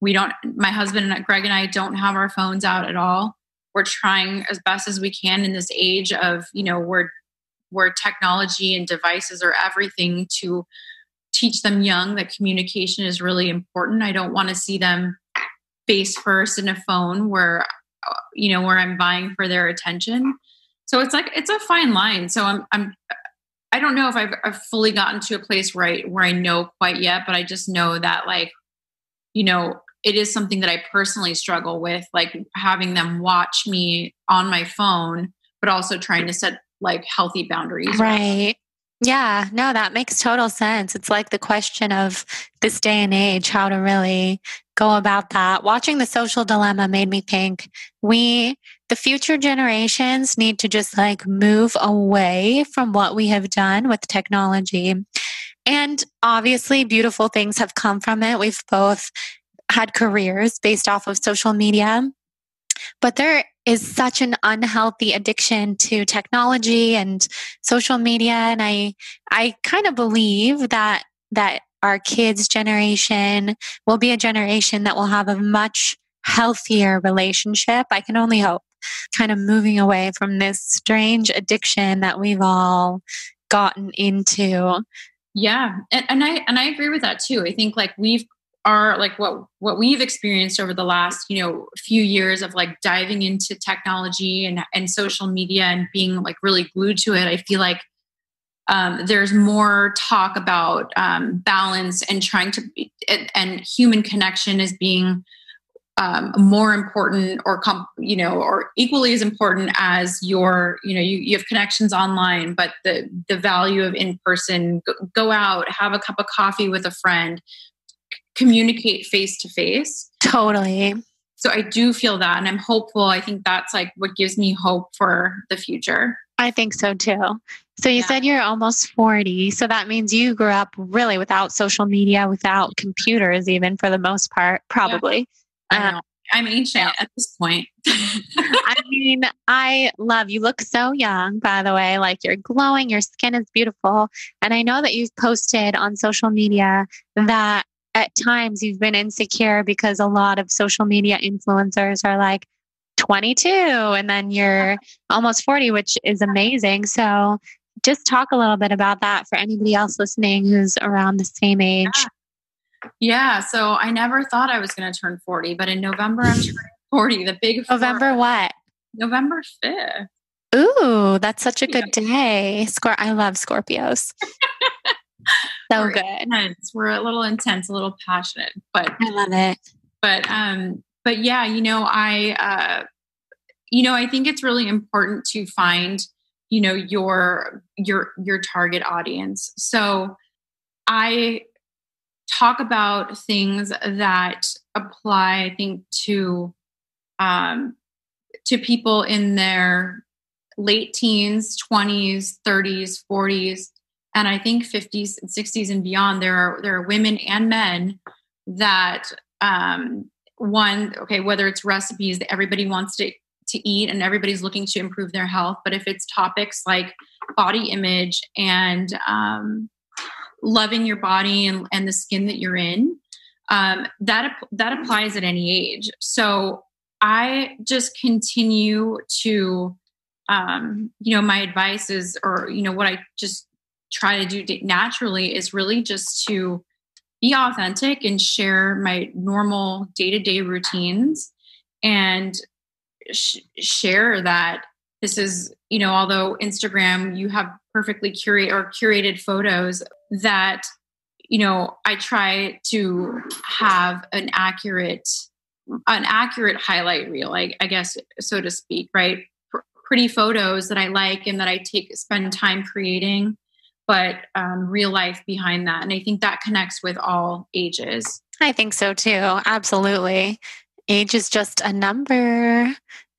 my husband and Greg and I don't have our phones out at all. We're trying as best as we can in this age of, where technology and devices are everything, to teach them young that communication is really important. I don't want to see them face first in a phone where I'm vying for their attention. So it's a fine line. So I don't know if I've fully gotten to a place where I know quite yet, but I just know that it is something that I personally struggle with, like having them watch me on my phone, but also trying to set like healthy boundaries. Right. Yeah, no, that makes total sense. It's like the question of this day and age, how to really go about that. Watching The Social Dilemma made me think the future generations need to just like move away from what we have done with technology. And obviously beautiful things have come from it. We've both had careers based off of social media, but there is such an unhealthy addiction to technology and social media. And I kind of believe that our kids' generation will be a generation that will have a much healthier relationship. I can only hope, kind of moving away from this strange addiction that we've all gotten into. Yeah. And I agree with that too. I think like what we've experienced over the last, few years of like diving into technology and social media and being like really glued to it. I feel like there's more talk about balance and trying to and human connection as being more important or equally as important as your, you have connections online, but the value of in person, go out, have a cup of coffee with a friend, communicate face to face. Totally. So I do feel that, and I'm hopeful. I think that's like what gives me hope for the future. I think so too. So you said you're almost 40. So that means you grew up really without social media, without computers, even for the most part, probably. Yeah. I know. I'm ancient at this point. I mean, I love, you look so young, by the way, like you're glowing, your skin is beautiful. And I know that you've posted on social media that at times you've been insecure because a lot of social media influencers are like 22 and then you're almost 40, which is amazing. So just talk a little bit about that for anybody else listening who's around the same age. Yeah. So I never thought I was going to turn 40, but in November I'm turning 40. The big November what? November 5th. Ooh, that's such a good day. I love Scorpios. So We're good. Intense. We're a little intense, a little passionate, but I love it. But but yeah, I think it's really important to find, your target audience. So I talk about things that apply, I think, to people in their late teens, 20s, 30s, 40s, and I think 50s and 60s and beyond. There are women and men that whether it's recipes that everybody wants to eat and everybody's looking to improve their health, but if it's topics like body image and loving your body and the skin that you're in, that applies at any age. So I just continue to, my advice is, or, what I just try to do naturally is really just to be authentic and share my normal day-to-day routines and share that this is, although Instagram, you have perfectly curated photos, that, I try to have an accurate highlight reel, I guess, so to speak, right? Pretty photos that I like and that I spend time creating, but real life behind that. And I think that connects with all ages. I think so too. Absolutely. Age is just a number.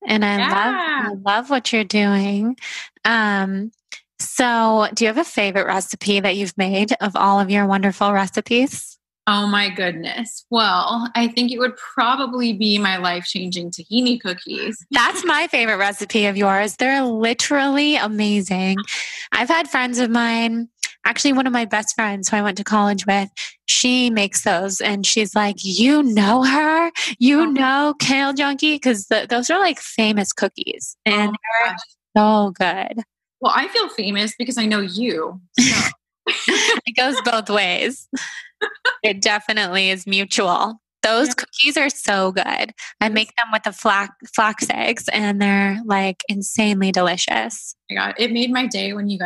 And I love what you're doing. So do you have a favorite recipe that you've made of all of your wonderful recipes? Oh my goodness. Well, I think it would probably be my life-changing tahini cookies. That's my favorite recipe of yours. They're literally amazing. I've had friends of mine, actually one of my best friends who I went to college with, she makes those and she's like, you know her? You know Kale Junkie? Because those are like famous cookies and they're so good. Well, I feel famous because I know you. So. It goes both ways. It definitely is mutual. Those cookies are so good. I make them with the flax eggs and they're like insanely delicious. Oh my God, it made my day when you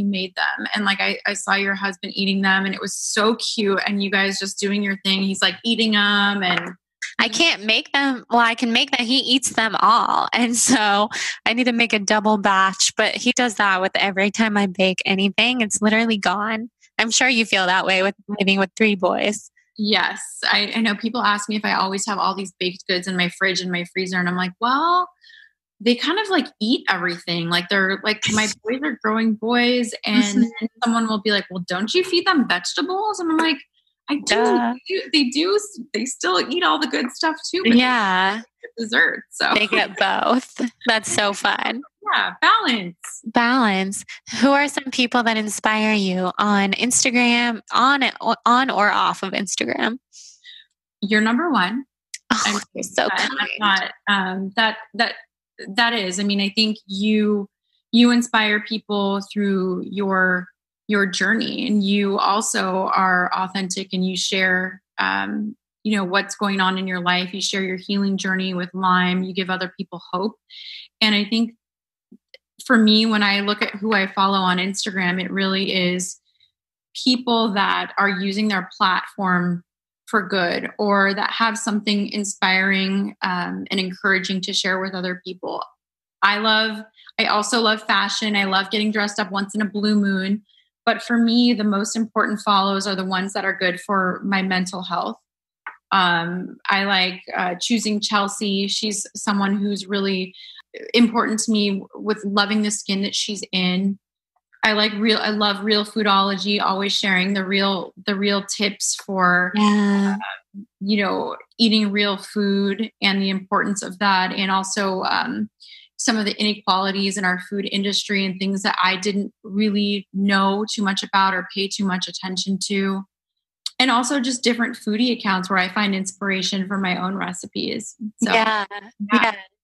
made them. And like I saw your husband eating them and it was so cute and you guys just doing your thing. He's like eating them and I can't make them. Well, I can make them. He eats them all. And so I need to make a double batch, but he does that with every time I bake anything. It's literally gone. I'm sure you feel that way with living with 3 boys. Yes. I know people ask me if I always have all these baked goods in my fridge and my freezer. And I'm like, well, they kind of like eat everything. Like they're like, my boys are growing boys and someone will be like, well, don't you feed them vegetables? And I'm like, I do. They still eat all the good stuff too. But yeah. Dessert. So they get both. That's so fun. Yeah. Balance. Who are some people that inspire you on Instagram, on or off of Instagram? You're number one. Oh, you're so kind. That is, I mean, I think you inspire people through your journey, and you also are authentic and you share, what's going on in your life. You share your healing journey with Lyme. You give other people hope. And I think for me, when I look at who I follow on Instagram, it really is people that are using their platform for good or that have something inspiring and encouraging to share with other people. I also love fashion. I love getting dressed up once in a blue moon. But for me, the most important follows are the ones that are good for my mental health. I like choosing Chelsea. She's someone who's really important to me with loving the skin that she's in. I love real foodology, always sharing the real tips for, eating real food and the importance of that. And also, some of the inequalities in our food industry and things that I didn't really know too much about or pay too much attention to. And also just different foodie accounts where I find inspiration for my own recipes. So, yeah.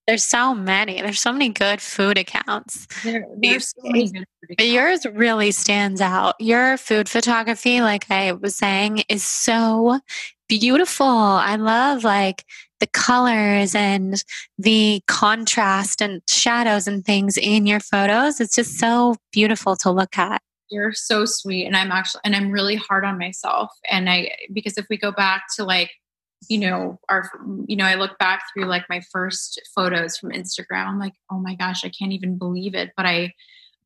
There's so many. There's so many good food accounts. There's so many good food accounts. Yours really stands out. Your food photography, like I was saying, is so beautiful. I love like the colors and the contrast and shadows and things in your photos. It's just so beautiful to look at. You're so sweet. And I'm really hard on myself. And because if we go back to like I look back through like my first photos from Instagram. I'm like, oh my gosh, I can't even believe it. But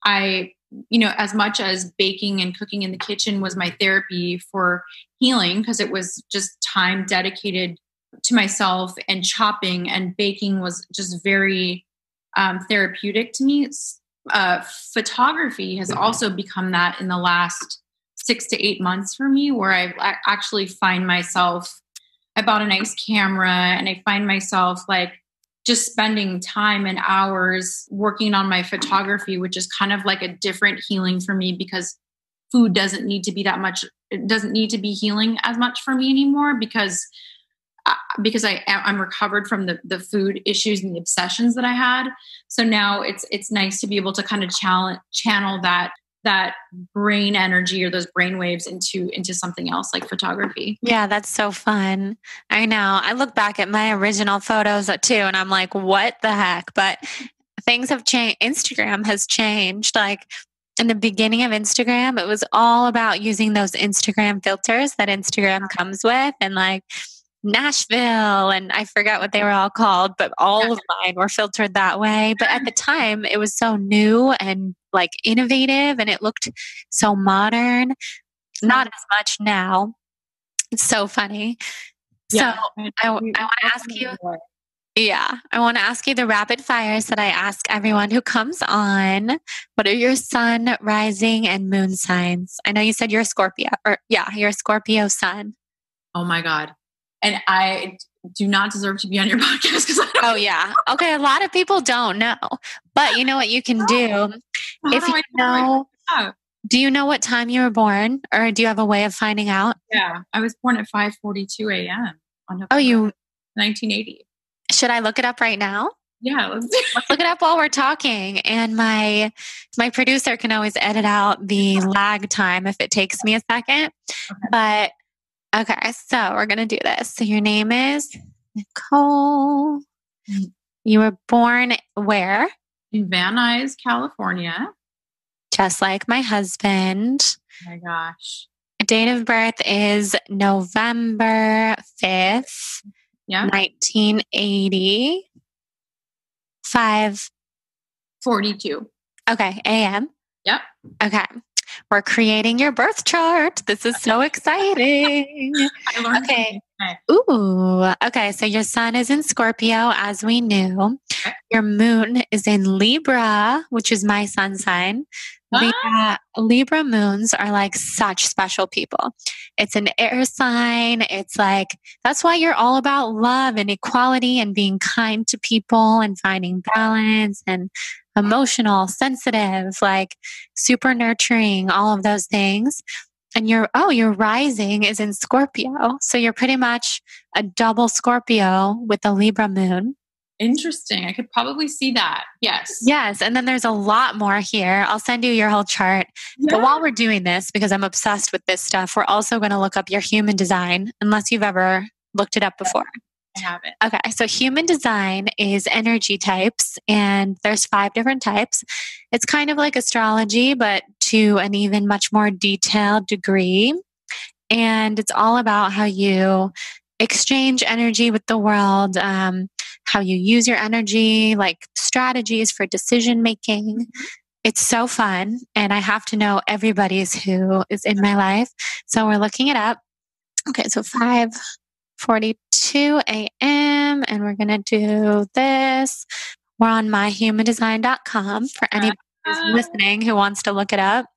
as much as baking and cooking in the kitchen was my therapy for healing, because it was just time dedicated to myself, and chopping and baking was just very therapeutic to me. Photography has also become that in the last 6 to 8 months for me, where I actually find myself, I bought a nice camera, and I find myself like just spending time and hours working on my photography, which is kind of like a different healing for me, because food doesn't need to be that much. It doesn't need to be healing as much for me anymore, because I'm recovered from the food issues and the obsessions that I had. So now it's nice to be able to kind of channel that brain energy or those brain waves into something else like photography. Yeah, that's so fun. I know. I look back at my original photos too, and I'm like, what the heck? But things have changed. Instagram has changed. Like in the beginning of Instagram, it was all about using those Instagram filters that Instagram comes with, and like Nashville, and I forgot what they were all called, but all of mine were filtered that way. But at the time, it was so new and like innovative, and it looked so modern. Not as much now. It's so funny. Yeah, so I want to ask you. Yeah, I want to ask you the rapid fires that I ask everyone who comes on. What are your sun, rising, and moon signs? I know you said you're a Scorpio, you're a Scorpio sun. Oh my God. And I do not deserve to be on your podcast because Oh yeah. Okay. A lot of people don't know, but you know what you can do? Do you know what time you were born, or do you have a way of finding out? Yeah. I was born at 5:42 a.m. on November 1980. Should I look it up right now? Yeah. Let's look it up while we're talking. And my producer can always edit out the lag time if it takes me a second. Okay. But okay, so we're going to do this. So your name is Nicole. You were born where? In Van Nuys, California. Just like my husband. Oh my gosh. Date of birth is November 5th, 1980. 5:42. Okay, a.m. Yep. Okay. We're creating your birth chart. This is so exciting. I learned okay. Ooh. Okay. So your sun is in Scorpio, as we knew. Okay. Your moon is in Libra, which is my sun sign. Libra moons are like such special people. It's an air sign. It's like, that's why you're all about love and equality and being kind to people and finding balance and emotional, sensitive, like super nurturing, all of those things. And your rising is in Scorpio. So you're pretty much a double Scorpio with a Libra moon. Interesting. I could probably see that. Yes. Yes. And then there's a lot more here. I'll send you your whole chart. Yeah. But while we're doing this, because I'm obsessed with this stuff, we're also going to look up your human design, unless you've ever looked it up before. I haven't. Okay. So human design is energy types, and there's 5 different types. It's kind of like astrology, but to an even much more detailed degree. And it's all about how you exchange energy with the world, how you use your energy, like strategies for decision making. It's so fun. And I have to know everybody's who is in my life. So we're looking it up. Okay. So 5:42 a.m. And we're going to do this. We're on myhumandesign.com for anybody who's listening who wants to look it up.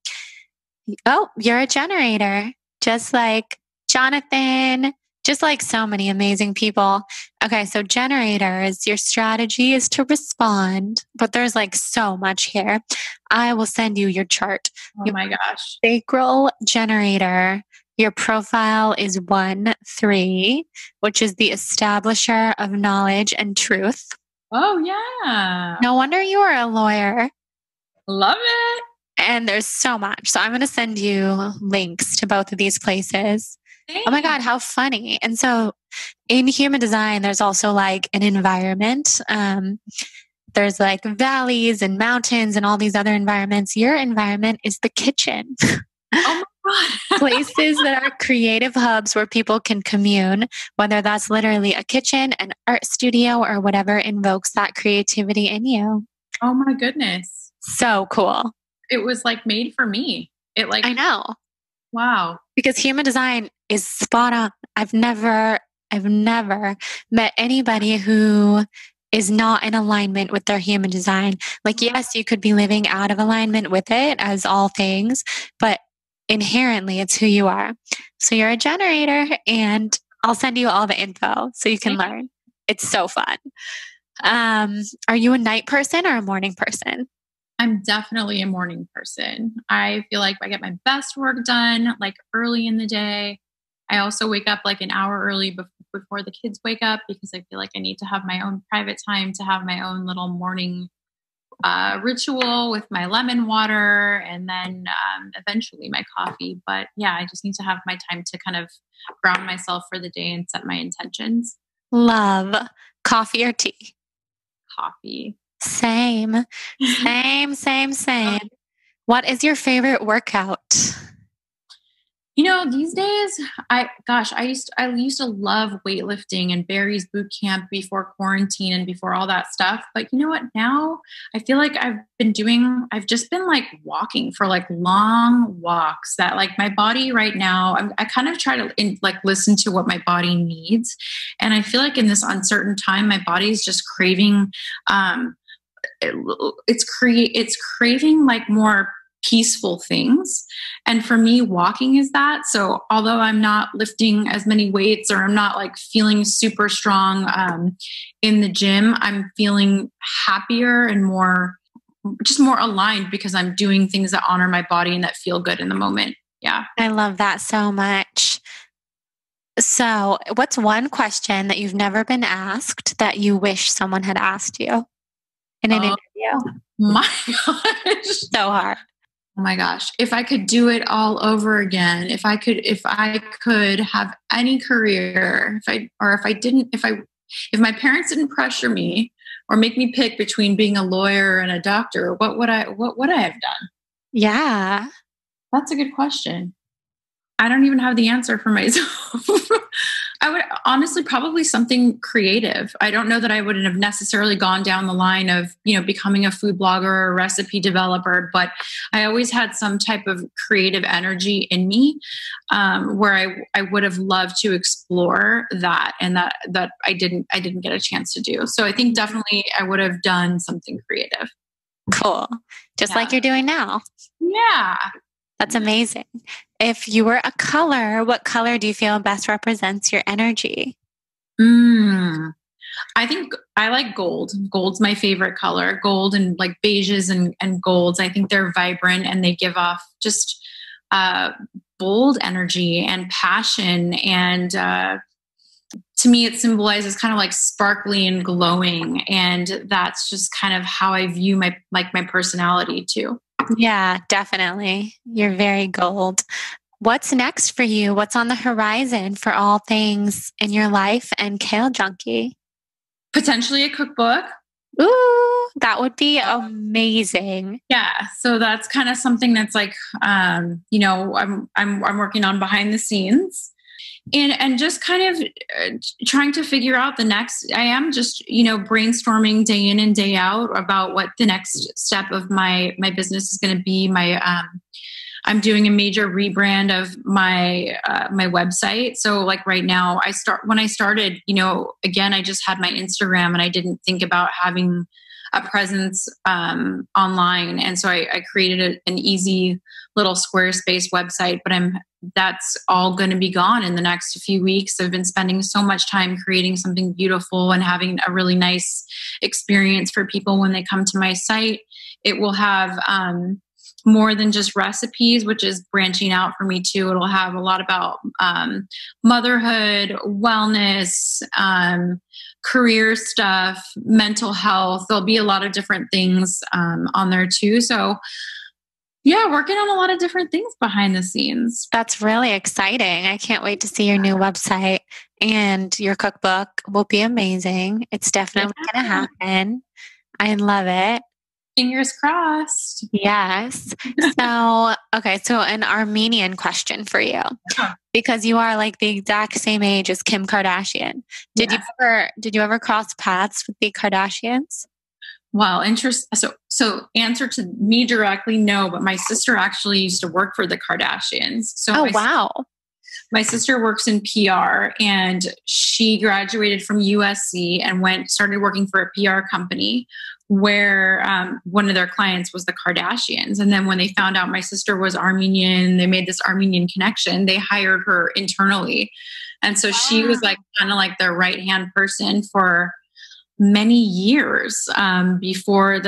Oh, you're a generator, just like Jonathan, just like so many amazing people. Okay, so generators, your strategy is to respond, but there's like so much here. I will send you your chart. Oh my gosh. Sacral generator. Your profile is 1-3, which is the establisher of knowledge and truth. Oh, yeah. No wonder you are a lawyer. Love it. And there's so much. So I'm going to send you links to both of these places. Thanks. Oh my God, how funny. And so in human design, there's also like an environment. There's like valleys and mountains and all these other environments. Your environment is the kitchen. Oh my God. Places that are creative hubs where people can commune, whether that's literally a kitchen, an art studio, or whatever invokes that creativity in you. Oh my goodness. So cool. It was like made for me. I know. Wow. Because human design is spot on. I've never met anybody who is not in alignment with their human design. Like, yes, you could be living out of alignment with it, as all things, but inherently it's who you are. So you're a generator, and I'll send you all the info so you can learn. It's so fun. Are you a night person or a morning person? I'm definitely a morning person. I feel like I get my best work done like early in the day. I also wake up like an hour early before the kids wake up, because I feel like I need to have my own private time, to have my own little morning ritual with my lemon water, and then eventually my coffee. But yeah, I just need to have my time to kind of ground myself for the day and set my intentions. Love. Coffee or tea? Coffee. Same. What is your favorite workout? You know, these days, I used to love weightlifting and Barry's boot camp before quarantine and before all that stuff. But you know what? Now I feel like I've just been like walking for like long walks, that like my body right now, I kind of try to like listen to what my body needs. And I feel like in this uncertain time, my body is just craving, it's craving like more peaceful things. And for me, walking is that. So although I'm not lifting as many weights, or I'm not like feeling super strong in the gym, I'm feeling happier and more aligned, because I'm doing things that honor my body and that feel good in the moment. Yeah. I love that so much. So what's one question that you've never been asked that you wish someone had asked you in an interview? My gosh. So hard. Oh my gosh. If I could do it all over again, if I could have any career, if my parents didn't pressure me or make me pick between being a lawyer and a doctor, what would I have done? Yeah. That's a good question. I don't even have the answer for myself. I would honestly probably something creative. I don't know that I wouldn't have necessarily gone down the line of, becoming a food blogger or a recipe developer, but I always had some type of creative energy in me, where I would have loved to explore that, and that I didn't get a chance to do. So I think definitely I would have done something creative. Cool. Just like you're doing now. Yeah. That's amazing. If you were a color, what color do you feel best represents your energy? I think I like gold. Gold's my favorite color. Gold and like beiges and golds. I think they're vibrant and they give off just bold energy and passion. And to me, it symbolizes kind of like sparkly and glowing. And that's just kind of how I view my personality too. Yeah, definitely. You're very gold. What's next for you? What's on the horizon for all things in your life and Kale Junkie? Potentially a cookbook. Ooh, that would be amazing. Yeah. So that's kind of something that's like, I'm working on behind the scenes. And just kind of trying to figure out the next, I am just, brainstorming day in and day out about what the next step of my business is going to be. I'm doing a major rebrand of my website. So like right now when I started, again, I just had my Instagram and I didn't think about having a presence online. And so I created an easy little Squarespace website, but that's all going to be gone in the next few weeks. I've been spending so much time creating something beautiful and having a really nice experience for people when they come to my site. It will have more than just recipes, which is branching out for me too. It'll have a lot about motherhood, wellness, career stuff, mental health. There'll be a lot of different things on there too. So yeah, working on a lot of different things behind the scenes. That's really exciting. I can't wait to see your new website, and your cookbook will be amazing. It's definitely going to happen. I love it. Fingers crossed. Yes. So, okay. So an Armenian question for you, because you are like the exact same age as Kim Kardashian. Did you ever cross paths with the Kardashians? Well, So answer to me directly, no, but my sister actually used to work for the Kardashians. So wow. My sister works in PR, and she graduated from USC and started working for a PR company where one of their clients was the Kardashians. And then when they found out my sister was Armenian, they made this Armenian connection. They hired her internally. And so she was like kind of like their right-hand person for many years before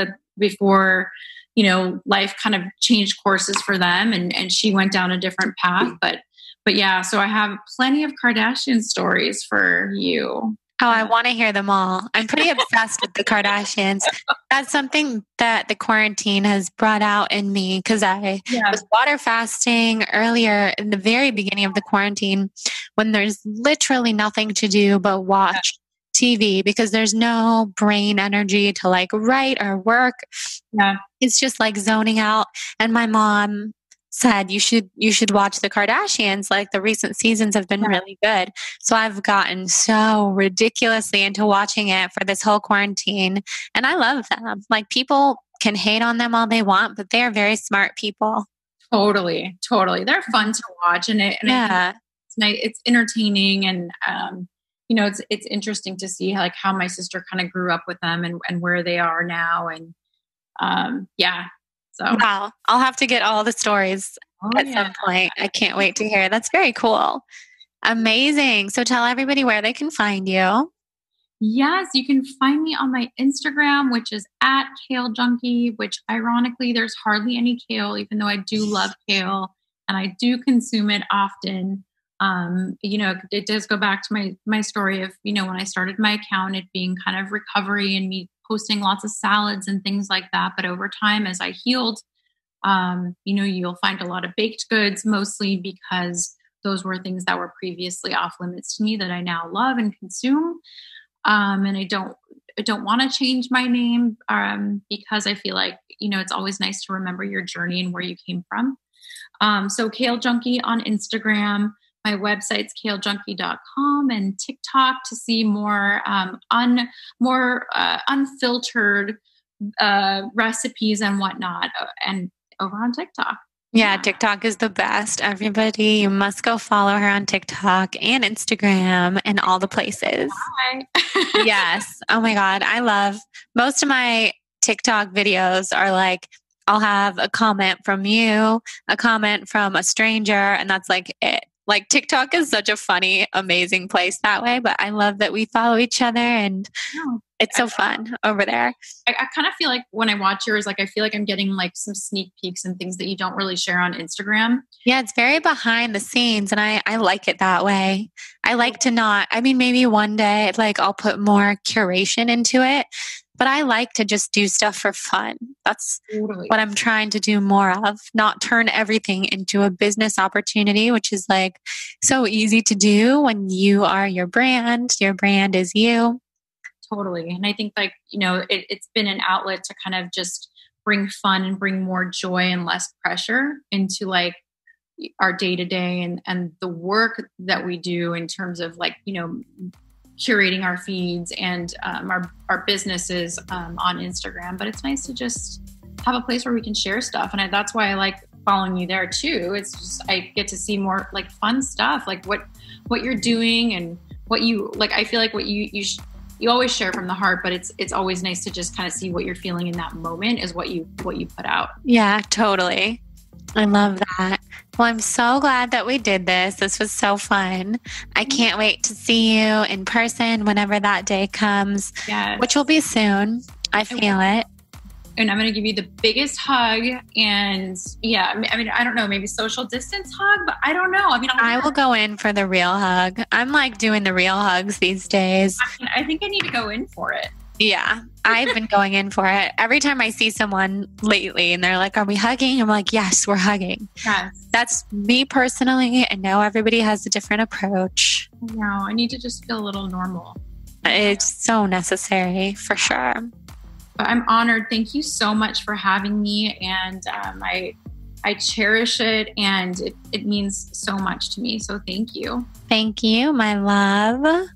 life kind of changed courses for them, and she went down a different path. But yeah, so I have plenty of Kardashian stories for you. Oh, I want to hear them all. I'm pretty obsessed with the Kardashians. That's something that the quarantine has brought out in me, because I was water fasting earlier in the very beginning of the quarantine when there's literally nothing to do but watch TV, because there's no brain energy to like write or work. Yeah. It's just like zoning out. And my mom said, you should watch the Kardashians. Like the recent seasons have been really good. So I've gotten so ridiculously into watching it for this whole quarantine. And I love them. Like people can hate on them all they want, but they are very smart people. Totally. They're fun to watch. It's entertaining. And, it's interesting to see how my sister kind of grew up with them and where they are now. And so wow, I'll have to get all the stories at some point. I can't wait to hear. That's very cool. Amazing. So tell everybody where they can find you. Yes, you can find me on my Instagram, which is @Kale Junkie, which ironically, there's hardly any kale, even though I do love kale and I do consume it often. It does go back to my story of, when I started my account, it being kind of recovery and me posting lots of salads and things like that. But over time, as I healed, you'll find a lot of baked goods, mostly because those were things that were previously off limits to me that I now love and consume. And I don't want to change my name because I feel like, it's always nice to remember your journey and where you came from. So Kale Junkie on Instagram. My website's kalejunkie.com, and TikTok to see more unfiltered recipes and whatnot, and over on TikTok. Yeah, TikTok is the best. Everybody, you must go follow her on TikTok and Instagram and all the places. Hi. Yes. Oh my God. I love most of my TikTok videos are like, I'll have a comment from you, a comment from a stranger, and that's like it. Like TikTok is such a funny, amazing place that way, but I love that we follow each other and it's so fun over there. I kind of feel like when I watch yours, I feel like I'm getting like some sneak peeks and things that you don't really share on Instagram. Yeah, it's very behind the scenes and I like it that way. I like to maybe one day I'll put more curation into it, but I like to just do stuff for fun. That's what I'm trying to do more of, not turn everything into a business opportunity, which is so easy to do when you are your brand is you. Totally. And I think it's been an outlet to kind of just bring fun and bring more joy and less pressure into our day to day and the work that we do in terms of curating our feeds and our businesses on Instagram. But it's nice to just have a place where we can share stuff. And that's why I like following you there too. It's just, I get to see more fun stuff, what you're doing and what you I feel like what you always share from the heart, but it's always nice to just kind of see what you're feeling in that moment is what you put out. Yeah, totally. I love that. Well, I'm so glad that we did this. This was so fun. I can't wait to see you in person whenever that day comes, which will be soon. I feel it. And I'm going to give you the biggest hug. And I don't know, maybe social distance hug, but I don't know. I will go in for the real hug. I'm doing the real hugs these days. I think I need to go in for it. Yeah, I've been going in for it. Every time I see someone lately and they're like, are we hugging? I'm like, yes, we're hugging. Yes. That's me personally. I know everybody has a different approach. No, I need to just feel a little normal. It's so necessary for sure. But I'm honored. Thank you so much for having me. And I cherish it, and it means so much to me. So thank you. Thank you, my love.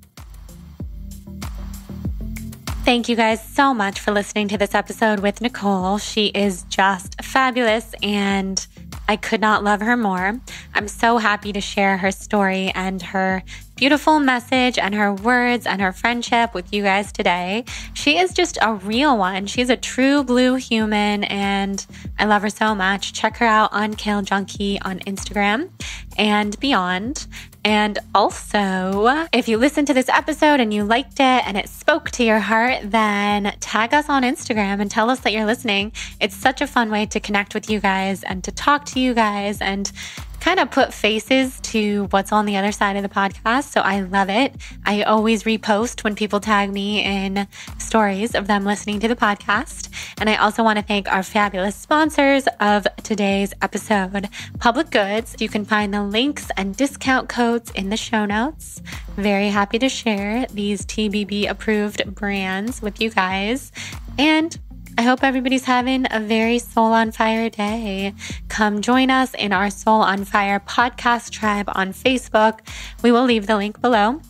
Thank you guys so much for listening to this episode with Nicole. She is just fabulous, and I could not love her more. I'm so happy to share her story and her beautiful message and her words and her friendship with you guys today. She is just a real one. She's a true blue human, and I love her so much. Check her out on Kale Junkie on Instagram and beyond. And also, if you listened to this episode and you liked it and it spoke to your heart, then tag us on Instagram and tell us that you're listening. It's such a fun way to connect with you guys and to talk to you guys and kind of put faces to what's on the other side of the podcast. So I love it. I always repost when people tag me in stories of them listening to the podcast. And I also want to thank our fabulous sponsors of today's episode, Public Goods. You can find the links and discount codes in the show notes. Very happy to share these TBB approved brands with you guys. And I hope everybody's having a very Soul on Fire day. Come join us in our Soul on Fire podcast tribe on Facebook. We will leave the link below,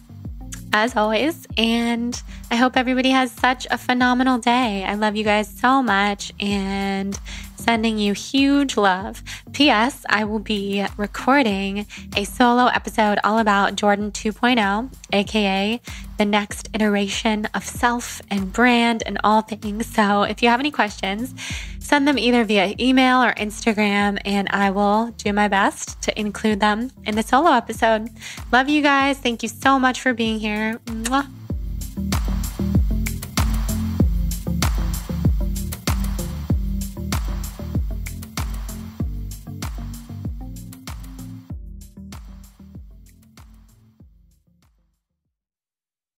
as always. And I hope everybody has such a phenomenal day. I love you guys so much and sending you huge love. P.S. I will be recording a solo episode all about Jordan 2.0, aka the next iteration of self and brand and all things. So if you have any questions, send them either via email or Instagram, and I will do my best to include them in the solo episode. Love you guys. Thank you so much for being here. Mwah.